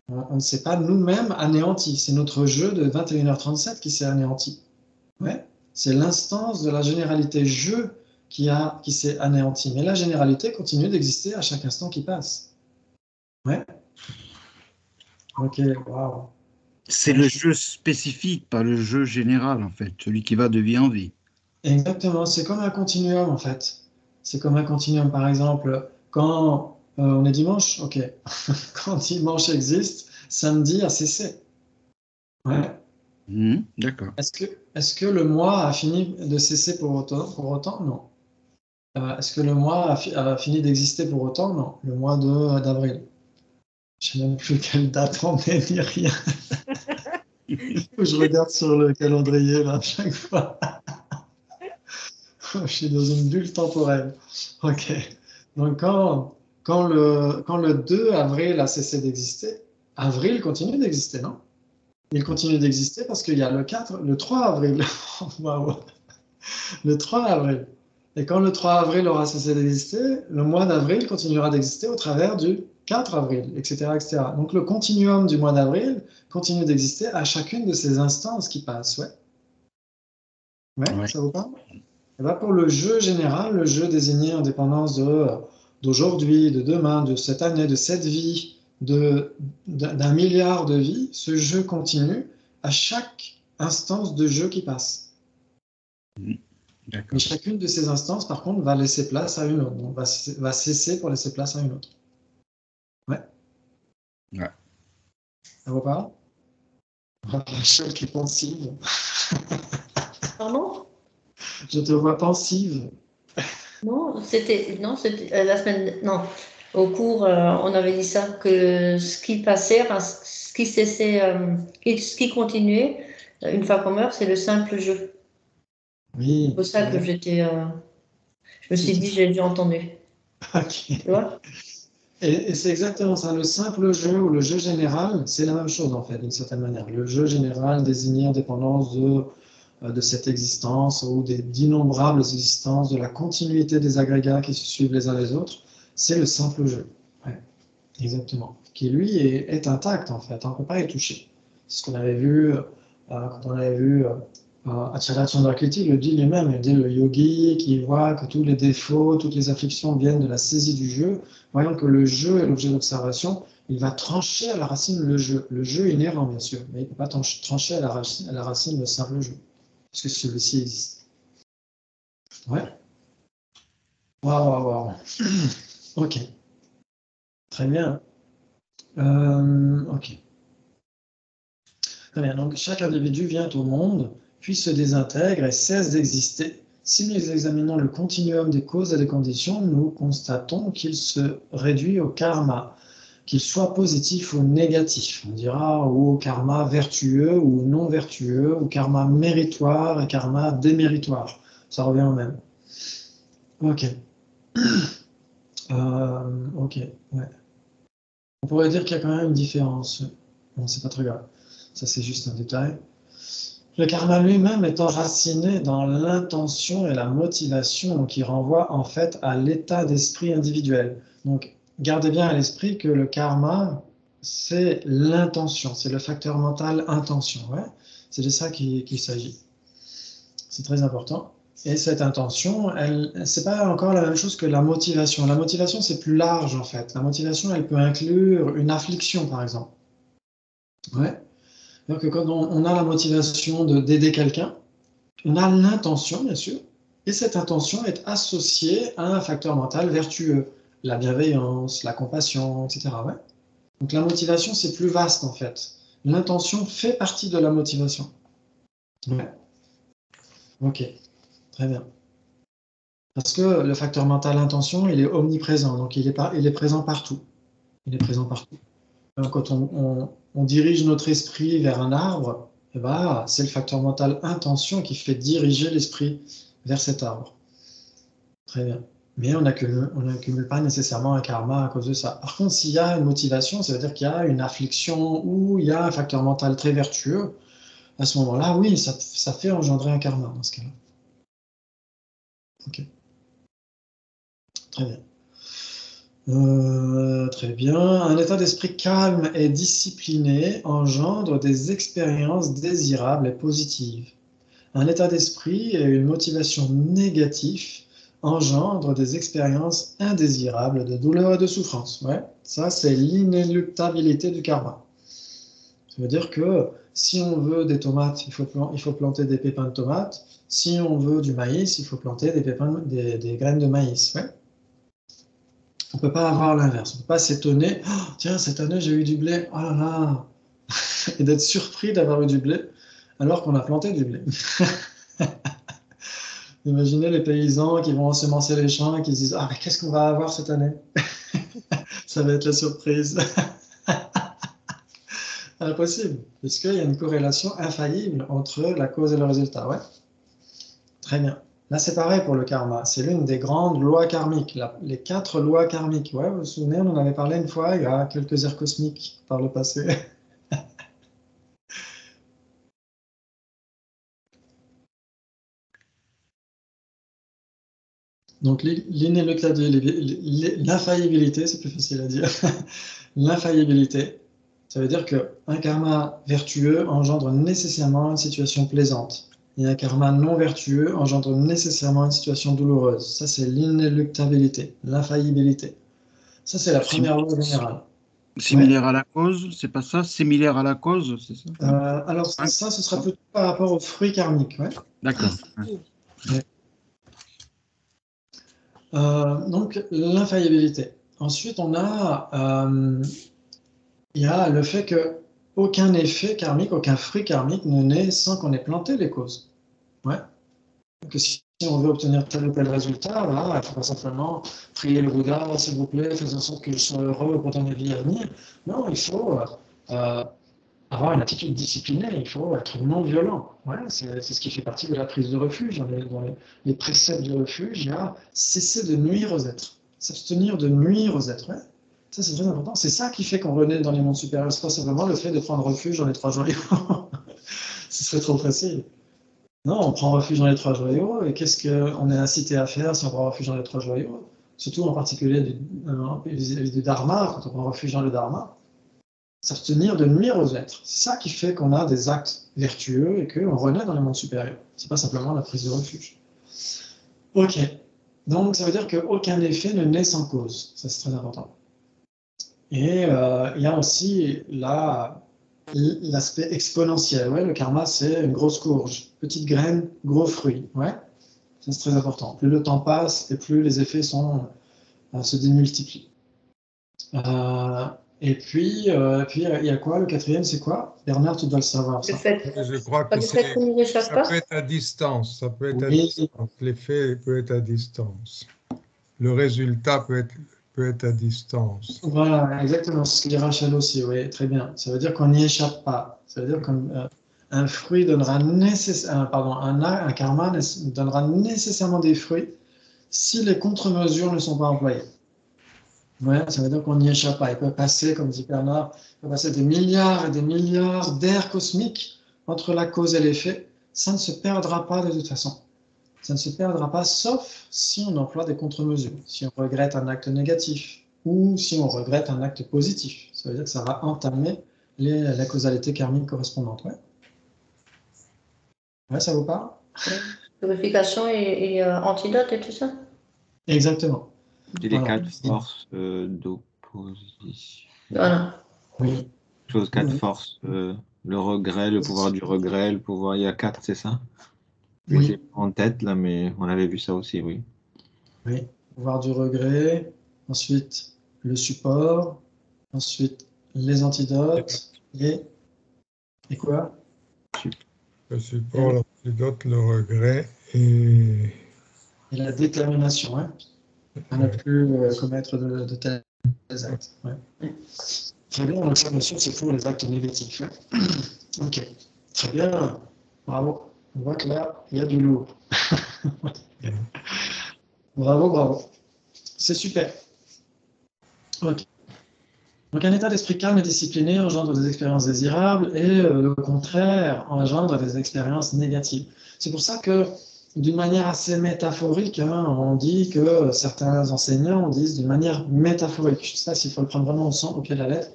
On ne s'est pas nous-mêmes anéantis. C'est notre jeu de 21h37 qui s'est anéanti. Ouais. C'est l'instance de la généralité jeu qui s'est anéantie. Mais la généralité continue d'exister à chaque instant qui passe. Ouais. Ok, waouh. C'est le jeu spécifique, pas le jeu général, en fait, celui qui va de vie en vie. Exactement, c'est comme un continuum en fait. C'est comme un continuum, par exemple, quand on est dimanche, ok. Quand dimanche existe, samedi a cessé. Ouais. D'accord. Est-ce que le mois a fini de cesser pour autant? Non. Est-ce que le mois a fini d'exister pour autant? Non. Le mois d'avril. Je ne sais même plus quelle date on est, ni rien. Je regarde sur le calendrier là, à chaque fois. Je suis dans une bulle temporelle. Ok. Donc, quand le 2 avril a cessé d'exister, avril continue d'exister, non? Il continue d'exister parce qu'il y a le 3 avril. Waouh. Le 3 avril. Et quand le 3 avril aura cessé d'exister, le mois d'avril continuera d'exister au travers du 4 avril, etc., etc. Donc, le continuum du mois d'avril continue d'exister à chacune de ces instances qui passent. Ouais. Ouais. Ça vous parle? Et bien pour le jeu général, le jeu désigné en dépendance d'aujourd'hui, de demain, de cette année, de cette vie, d'un milliard de vies, ce jeu continue à chaque instance de jeu qui passe. Mais chacune de ces instances, par contre, va laisser place à une autre. Donc, va cesser pour laisser place à une autre. Ouais. Ouais. Ça vous parle? Rachel qui est pensive. Pardon? Je te vois pensive. Non, c'était la semaine. Non, au cours, on avait dit ça que ce qui passait, enfin, ce qui cessait, ce qui continuait une fois qu'on meurt, c'est le simple jeu. Oui. C'est pour ça que j'étais. Je me suis dit, j'ai déjà entendu. Ok. Tu vois? Et c'est exactement ça. Le simple jeu ou le jeu général, c'est la même chose en fait, d'une certaine manière. Le jeu général désigné en dépendance de cette existence ou d'innombrables existences, de la continuité des agrégats qui se suivent les uns les autres, c'est le simple jeu. Ouais, exactement. Qui, lui, est intact, en fait. On ne peut pas y toucher. C'est ce qu'on avait vu quand on avait vu Acharya Chandrakirti, le dit lui-même, il dit le yogi qui voit que tous les défauts, toutes les afflictions viennent de la saisie du jeu, voyant que le jeu est l'objet d'observation, il va trancher à la racine le jeu inhérent, bien sûr, mais il ne peut pas trancher à la racine le simple jeu, puisque celui-ci existe. Ouais. Waouh. Ok. Très bien. Ok. Très bien. Donc, chaque individu vient au monde, puis se désintègre et cesse d'exister. Si nous examinons le continuum des causes et des conditions, nous constatons qu'il se réduit au karma, qu'il soit positif ou négatif. On dira ou au karma vertueux ou non vertueux, ou karma méritoire et karma déméritoire. Ça revient au même. Ok. Ok, ouais. On pourrait dire qu'il y a quand même une différence. Bon, c'est pas très grave. Ça, c'est juste un détail. Le karma lui-même est enraciné dans l'intention et la motivation qui renvoient en fait à l'état d'esprit individuel. Donc, gardez bien à l'esprit que le karma, c'est l'intention, c'est le facteur mental intention. Ouais, c'est de ça qu'il s'agit. C'est très important. Et cette intention, c'est pas encore la même chose que la motivation. La motivation, c'est plus large en fait. La motivation, elle peut inclure une affliction, par exemple. Ouais. Donc, quand on a la motivation d'aider quelqu'un, on a l'intention, bien sûr, et cette intention est associée à un facteur mental vertueux, la bienveillance, la compassion, etc. Ouais. Donc, la motivation, c'est plus vaste, en fait. L'intention fait partie de la motivation. Ouais. Ok, très bien. Parce que le facteur mental intention, il est omniprésent, donc il est présent partout. Il est présent partout. Quand on dirige notre esprit vers un arbre, eh ben, c'est le facteur mental intention qui fait diriger l'esprit vers cet arbre. Très bien. Mais on n'accumule pas nécessairement un karma à cause de ça. Par contre, s'il y a une motivation, ça veut dire qu'il y a une affliction ou il y a un facteur mental très vertueux, à ce moment-là, oui, ça fait engendrer un karma dans ce cas-là. Ok. Très bien. Très bien. Un état d'esprit calme et discipliné engendre des expériences désirables et positives. Un état d'esprit et une motivation négative engendrent des expériences indésirables de douleur et de souffrance. Ouais, ça, c'est l'inéluctabilité du karma. Ça veut dire que si on veut des tomates, il faut planter des pépins de tomates. Si on veut du maïs, il faut planter des graines de maïs. Ouais. On ne peut pas avoir l'inverse. On ne peut pas s'étonner. Oh, tiens, cette année, j'ai eu du blé. Oh là là. Et d'être surpris d'avoir eu du blé alors qu'on a planté du blé. Imaginez les paysans qui vont ensemencer les champs et qui se disent ah, mais qu'est-ce qu'on va avoir cette année? Ça va être la surprise. Impossible, puisqu'il y a une corrélation infaillible entre la cause et le résultat. Ouais. Très bien. Là, c'est pareil pour le karma. C'est l'une des grandes lois karmiques, les 4 lois karmiques. Ouais, vous vous souvenez, on en avait parlé une fois, il y a quelques ères cosmiques par le passé. Donc, l'infaillibilité, c'est plus facile à dire. L'infaillibilité, ça veut dire qu'un karma vertueux engendre nécessairement une situation plaisante. Et un karma non vertueux engendre nécessairement une situation douloureuse. Ça, c'est l'inéluctabilité, l'infaillibilité. Ça, c'est la première loi générale. Similaire à la cause, c'est pas ça? Similaire à la cause, c'est ça? Alors, ça, ce sera plutôt par rapport aux fruits karmiques. Ouais. D'accord. Ouais. Donc, l'infaillibilité. Ensuite, il y a le fait qu'aucun effet karmique, aucun fruit karmique ne naît sans qu'on ait planté les causes. Ouais. Donc, si on veut obtenir tel ou tel résultat, voilà, il ne faut pas simplement prier le Bouddha, s'il vous plaît, faites en sorte que je sois heureux pendant mes vies à venir. Non, il faut avoir une attitude disciplinée, il faut être non violent. Ouais, c'est ce qui fait partie de la prise de refuge. Dans les préceptes du refuge, il y a cesser de nuire aux êtres, s'abstenir de nuire aux êtres. Ouais. Ça, c'est très important. C'est ça qui fait qu'on renaît dans les mondes supérieurs. C'est pas simplement le fait de prendre refuge dans les 3 jours libres. Ce serait trop facile. Non, on prend refuge dans les trois joyaux, et qu'est-ce qu'on est incité à faire si on prend refuge dans les trois joyaux? Surtout en particulier vis-à-vis du dharma, quand on prend refuge dans le dharma, s'abstenir de nuire aux êtres. C'est ça qui fait qu'on a des actes vertueux et qu'on renaît dans les mondes supérieurs. C'est pas simplement la prise de refuge. Ok. Donc, ça veut dire qu'aucun effet ne naît sans cause. Ça, c'est très important. Et il y a aussi l'aspect exponentiel. Ouais, le karma, c'est une grosse courge. Petite graine, gros fruit. Ouais, ça, c'est très important. Plus le temps passe et plus les effets se démultiplient. Et puis, il y a quoi? Le quatrième, c'est quoi? Bernard, tu dois le savoir, ça. Je crois que ça peut être à distance. Ça peut être à distance. L'effet peut être à distance. Le résultat peut être à distance. Voilà, exactement. C'est ce que dit Rachel aussi. Oui, très bien. Ça veut dire qu'on n'y échappe pas. Ça veut dire qu'un fruit donnera un karma donnera nécessairement des fruits si les contre-mesures ne sont pas employées. Ouais, ça veut dire qu'on n'y échappe pas. Il peut passer, comme dit Bernard, il peut passer des milliards et des milliards d'ères cosmiques entre la cause et l'effet. Ça ne se perdra pas de toute façon. Ça ne se perdra pas, sauf si on emploie des contre-mesures, si on regrette un acte négatif ou si on regrette un acte positif. Ça veut dire que ça va entamer la causalité karmique correspondante. Ouais, ouais, ça vous parle? Purification et antidote et tout ça? Exactement. Et les quatre forces d'opposition. Voilà. Oui. Quatre forces, le regret, le pouvoir du regret, le pouvoir, il y a 4, c'est ça? Oui. Moi, j'ai pas en tête là, mais on avait vu ça aussi, oui. Oui, pouvoir du regret, ensuite le support, ensuite les antidotes, et quoi? Le support, l'antidote, le regret et la détermination, hein, à ne plus commettre de tels actes. Ouais. Très bien, donc ça, bien sûr, c'est pour les actes négatifs. Hein. Ok, très bien, bravo. On voit que là, il y a du lourd. Bravo, bravo. C'est super. Ok. Donc un état d'esprit calme et discipliné engendre des expériences désirables et le contraire engendre des expériences négatives. C'est pour ça que d'une manière assez métaphorique, hein, on dit que certains enseignants disent d'une manière métaphorique, je ne sais pas s'il faut le prendre vraiment au pied de la lettre,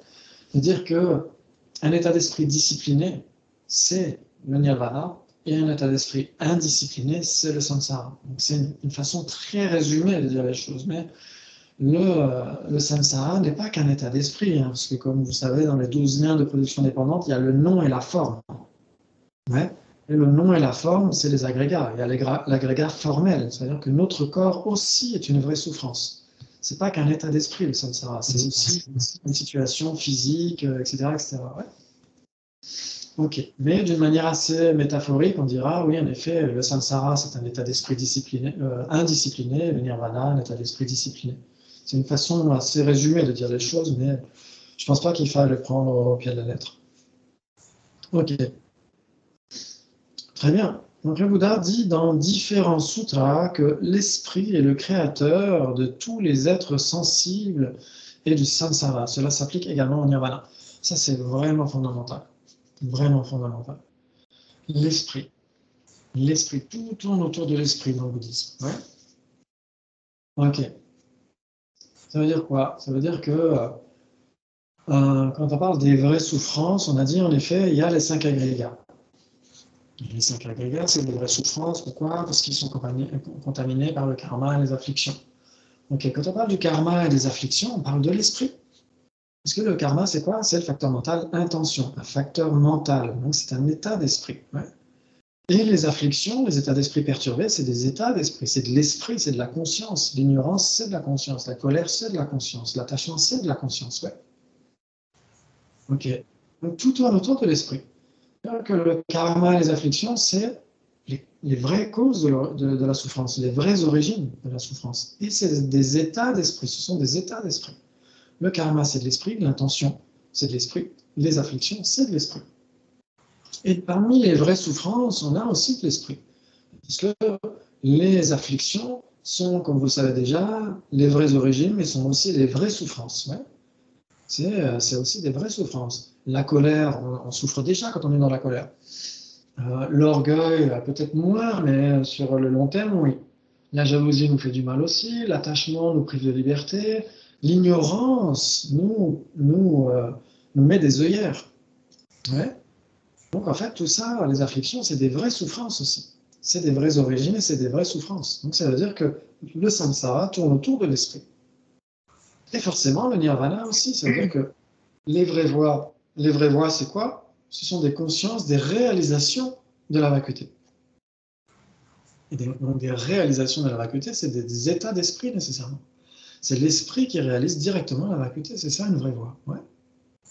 de dire qu'un état d'esprit discipliné, c'est le nirvana, et un état d'esprit indiscipliné, c'est le samsara. C'est une façon très résumée de dire les choses, mais le samsara n'est pas qu'un état d'esprit, hein, parce que comme vous savez, dans les 12 liens de production dépendante, il y a le nom et la forme. Ouais. Et le nom et la forme, c'est les agrégats. Il y a l'agrégat formel, c'est-à-dire que notre corps aussi est une vraie souffrance. Ce n'est pas qu'un état d'esprit, le samsara, c'est aussi une situation physique, etc. etc. Ouais. Ok, mais d'une manière assez métaphorique, on dira, oui, en effet, le samsara, c'est un état d'esprit indiscipliné, le nirvana, un état d'esprit discipliné. C'est une façon assez résumée de dire les choses, mais je ne pense pas qu'il faille le prendre au pied de la lettre. Ok. Très bien. Donc le Bouddha dit dans différents sutras que l'esprit est le créateur de tous les êtres sensibles et du samsara. Cela s'applique également au nirvana. Ça, c'est vraiment fondamental. Vraiment fondamental. L'esprit. L'esprit. Tout tourne autour de l'esprit dans le bouddhisme. Ouais. Ok. Ça veut dire quoi? Ça veut dire que quand on parle des vraies souffrances, on a dit en effet, il y a les 5 agrégats. Les 5 agrégats, c'est des vraies souffrances. Pourquoi? Parce qu'ils sont contaminés par le karma et les afflictions. Donc, quand on parle du karma et des afflictions, on parle de l'esprit. Parce que le karma, c'est quoi? C'est le facteur mental intention, un facteur mental. Donc, c'est un état d'esprit. Ouais. Et les afflictions, les états d'esprit perturbés, c'est des états d'esprit. C'est de l'esprit, c'est de la conscience. L'ignorance, c'est de la conscience. La colère, c'est de la conscience. L'attachement, c'est de la conscience. Ouais. Ok. Donc, tout tourne autour de l'esprit. Que le karma et les afflictions, c'est les vraies causes de la souffrance, les vraies origines de la souffrance. Et c'est des états d'esprit, ce sont des états d'esprit. Le karma, c'est de l'esprit, l'intention, c'est de l'esprit, les afflictions, c'est de l'esprit. Et parmi les vraies souffrances, on a aussi de l'esprit. Parce que les afflictions sont, comme vous le savez déjà, les vraies origines, mais sont aussi les vraies souffrances. Ouais. C'est aussi des vraies souffrances. La colère, on souffre déjà quand on est dans la colère. L'orgueil, peut-être moins, mais sur le long terme, oui. La jalousie nous fait du mal aussi, l'attachement nous prive de liberté, l'ignorance nous met des œillères. Ouais. Donc en fait, tout ça, les afflictions, c'est des vraies souffrances aussi. C'est des vraies origines et c'est des vraies souffrances. Donc ça veut dire que le samsara tourne autour de l'esprit. Et forcément, le nirvana aussi, ça veut dire que les vraies voies, c'est quoi? Ce sont des consciences, des réalisations de la vacuité. Et donc des réalisations de la vacuité, c'est des états d'esprit nécessairement. C'est l'esprit qui réalise directement la vacuité, c'est ça une vraie voie. Ouais.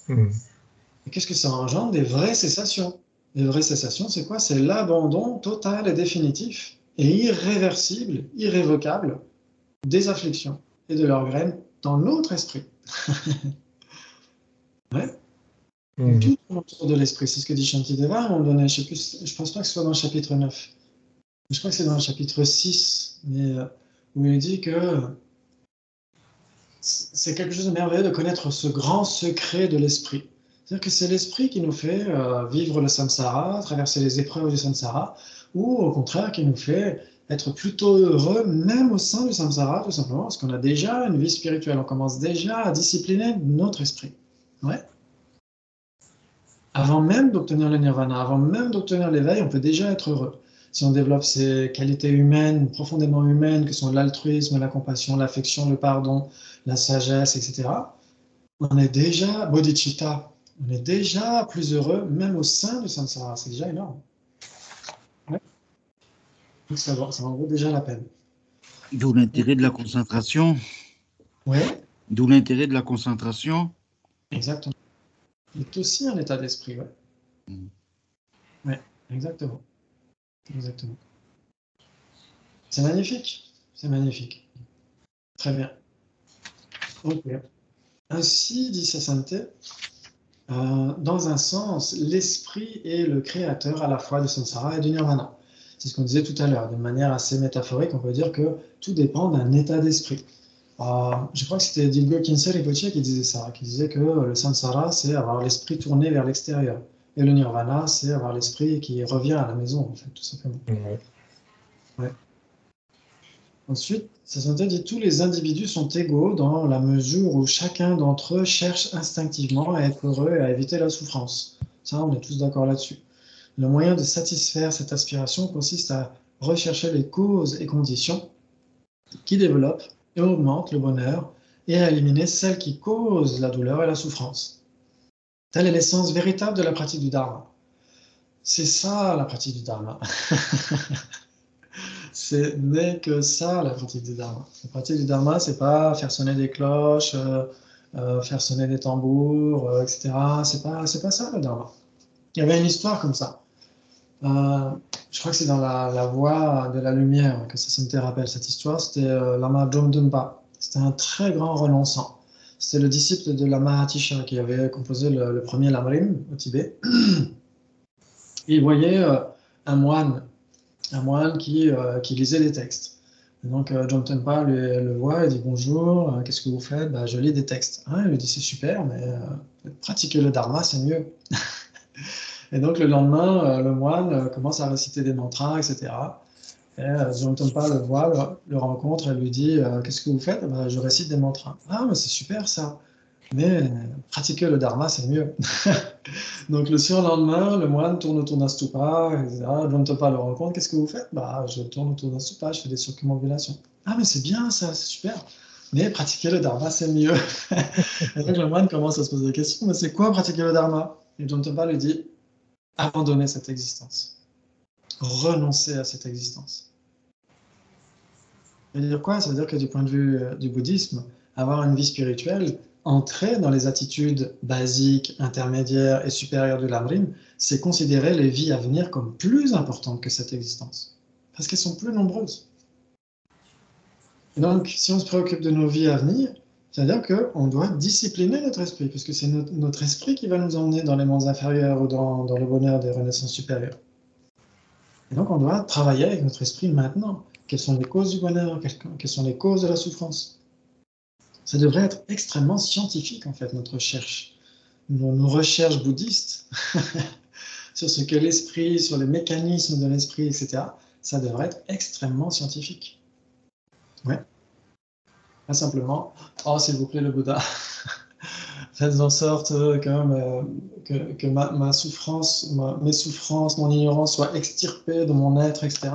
Et qu'est-ce que ça engendre? Des vraies cessations. Les vraies cessations, c'est quoi? C'est l'abandon total et définitif et irréversible, irrévocable des afflictions et de leurs graines dans notre esprit. Ouais. Tout autour de l'esprit, c'est ce que dit Shantideva à un moment donné, je ne pense pas que ce soit dans le chapitre 9. Je crois que c'est dans le chapitre 6, mais, où il dit que c'est quelque chose de merveilleux de connaître ce grand secret de l'esprit. C'est-à-dire que c'est l'esprit qui nous fait vivre le samsara, traverser les épreuves du samsara, ou au contraire qui nous fait être plutôt heureux, même au sein du samsara, tout simplement, parce qu'on a déjà une vie spirituelle, on commence déjà à discipliner notre esprit. Ouais. Avant même d'obtenir le nirvana, avant même d'obtenir l'éveil, on peut déjà être heureux. Si on développe ces qualités humaines, profondément humaines, que sont l'altruisme, la compassion, l'affection, le pardon, la sagesse, etc., on est déjà bodhicitta, on est déjà plus heureux, même au sein du samsara. C'est déjà énorme. Ouais. Donc ça en vaut déjà la peine. D'où l'intérêt de la concentration. Oui. D'où l'intérêt de la concentration. Exactement. C'est aussi un état d'esprit, ouais. Oui, exactement. Exactement. C'est magnifique. C'est magnifique. Très bien. Ok. Ainsi, dit sa sainteté, dans un sens, l'esprit est le créateur à la fois du samsara et du nirvana. C'est ce qu'on disait tout à l'heure. De manière assez métaphorique, on peut dire que tout dépend d'un état d'esprit. Je crois que c'était Dilgo Khyentse Rinpoche qui disait ça, qui disait que le samsara, c'est avoir l'esprit tourné vers l'extérieur. Et le nirvana, c'est avoir l'esprit qui revient à la maison, en fait, tout simplement. Ouais. Ensuite, sa sainteté dit tous les individus sont égaux dans la mesure où chacun d'entre eux cherche instinctivement à être heureux et à éviter la souffrance. Ça, on est tous d'accord là-dessus. Le moyen de satisfaire cette aspiration consiste à rechercher les causes et conditions qui développent et augmentent le bonheur et à éliminer celles qui causent la douleur et la souffrance. Telle est l'essence véritable de la pratique du Dharma. C'est ça la pratique du Dharma. Ce n'est que ça la pratique du Dharma. La pratique du Dharma, c'est pas faire sonner des cloches, faire sonner des tambours, etc. C'est pas ça le Dharma. Il y avait une histoire comme ça. Je crois que c'est dans la Voie de la Lumière que ça me rappelle cette histoire. C'était Lama Dromdumpa. C'était un très grand renonçant. C'était le disciple de Lama Atisha qui avait composé le premier Lamrim au Tibet. Et il voyait un moine qui lisait des textes. Et donc Dromdumpa le voit et dit bonjour, qu'est-ce que vous faites? Bah, je lis des textes. Il lui dit c'est super, mais pratiquer le Dharma c'est mieux. Et donc le lendemain, le moine commence à réciter des mantras, etc. Et Dromdumpa le voit, le rencontre et lui dit qu'est-ce que vous faites? Bah, je récite des mantras. Ah, mais c'est super ça. Mais pratiquer le Dharma, c'est mieux. Donc le surlendemain, le moine tourne autour d'un stupa, etc. Dromdumpa le rencontre. Qu'est-ce que vous faites? Bah, je tourne autour d'un stupa, je fais des circumambulations. Ah, mais c'est bien ça, c'est super. Mais pratiquer le Dharma, c'est mieux. Et donc le moine commence à se poser des questions. Mais c'est quoi pratiquer le Dharma? Et Dromdumpa lui dit abandonner cette existence, renoncer à cette existence. Ça veut dire quoi? Ça veut dire que du point de vue du bouddhisme, avoir une vie spirituelle, entrer dans les attitudes basiques, intermédiaires et supérieures du Lamrim, c'est considérer les vies à venir comme plus importantes que cette existence, parce qu'elles sont plus nombreuses. Et donc, si on se préoccupe de nos vies à venir, c'est-à-dire qu'on doit discipliner notre esprit, puisque c'est notre esprit qui va nous emmener dans les mondes inférieurs ou dans le bonheur des renaissances supérieures. Et donc, on doit travailler avec notre esprit maintenant. Quelles sont les causes du bonheur? Quelles sont les causes de la souffrance? Ça devrait être extrêmement scientifique, en fait, notre recherche. Nos recherches bouddhistes sur ce qu'est l'esprit, sur les mécanismes de l'esprit, etc., ça devrait être extrêmement scientifique. Ouais. Pas simplement, oh, s'il vous plaît, le Bouddha, faites en sorte que ma souffrance, mes souffrances, mon ignorance soient extirpées de mon être, etc.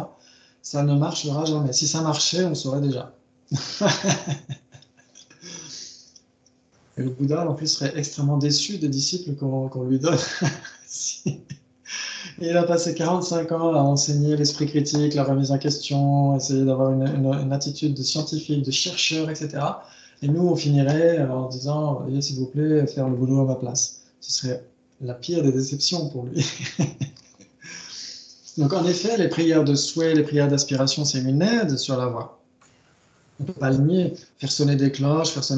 Ça ne marchera jamais. Si ça marchait, on le saurait déjà. Et le Bouddha, en plus, serait extrêmement déçu des disciples qu'on lui donne. Il a passé 45 ans à enseigner l'esprit critique, la remise en question, essayer d'avoir une attitude de scientifique, de chercheur, etc. Et nous, on finirait en disant, s'il vous plaît, faire le boulot à ma place. Ce serait la pire des déceptions pour lui. Donc, en effet, les prières de souhait, les prières d'aspiration, c'est une aide sur la voie. On ne peut pas le nier. Faire sonner des cloches, faire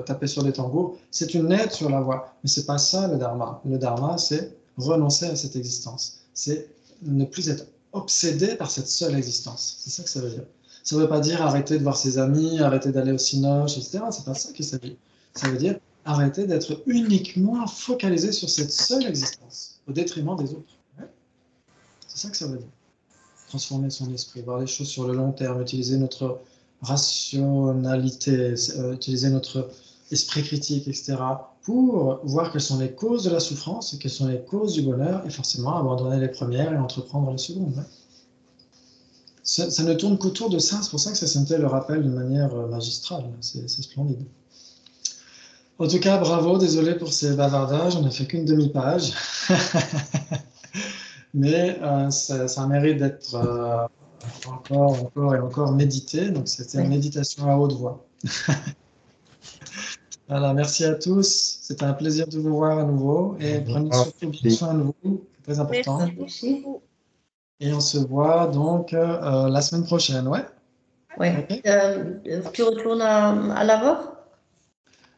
taper sur des tambours, c'est une aide sur la voie. Mais ce n'est pas ça le dharma. Le dharma, c'est renoncer à cette existence. C'est ne plus être obsédé par cette seule existence. C'est ça que ça veut dire. Ça ne veut pas dire arrêter de voir ses amis, arrêter d'aller au cinoche, etc. Ce n'est pas ça qu'il s'agit. Ça veut dire arrêter d'être uniquement focalisé sur cette seule existence, au détriment des autres. Ouais. C'est ça que ça veut dire. Transformer son esprit, voir les choses sur le long terme, utiliser notre rationalité, utiliser notre esprit critique, etc., pour voir quelles sont les causes de la souffrance et quelles sont les causes du bonheur, et forcément abandonner les premières et entreprendre les secondes. Ouais. Ça ne tourne qu'autour de ça, c'est pour ça que Saint-Thé le rappelle de manière magistrale, c'est splendide. En tout cas, bravo, désolé pour ces bavardages, on n'a fait qu'une demi-page. Mais ça mérite d'être encore et encore médité. Donc, c'était une méditation à haute voix. Voilà, merci à tous. C'était un plaisir de vous voir à nouveau. Et prenez surtout bien soin de vous. C'est très important. Merci. Et on se voit donc la semaine prochaine. Ouais. Ouais. Okay. Tu retournes à Lavore?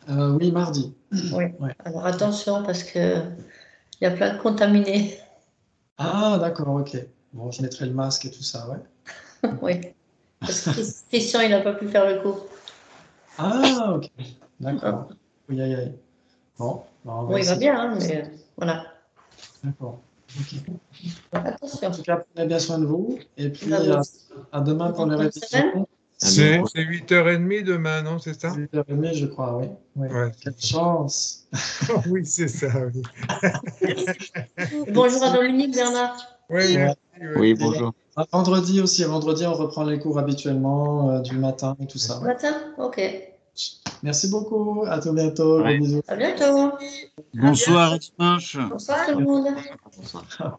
Oui, mardi. Oui. Ouais. Alors attention parce qu'il y a plein de contaminés. Ah, d'accord, ok. Bon, je mettrai le masque et tout ça, ouais. Oui. Parce que Christian, il n'a pas pu faire le cours. Ah, ok. D'accord. Oui, aïe, aïe. Bon, il va bien, hein, mais voilà. D'accord. Okay. Attention. En tout cas, prenez bien soin de vous. Et puis, à demain pour les répétitions. C'est 8h30 demain, non? C'est ça? 8h30, je crois, oui. Ouais, quelle chance. Oui, c'est ça, oui. Bonjour à Dominique, Bernard. Oui, oui, bonjour. Vendredi aussi. Vendredi, on reprend les cours habituellement du matin et tout ça. Ouais. Matin? Ok. Merci beaucoup. À tout bientôt. Ouais. Bisous. À bientôt. Bonsoir, dimanche. Bonsoir tout le monde. Bonsoir.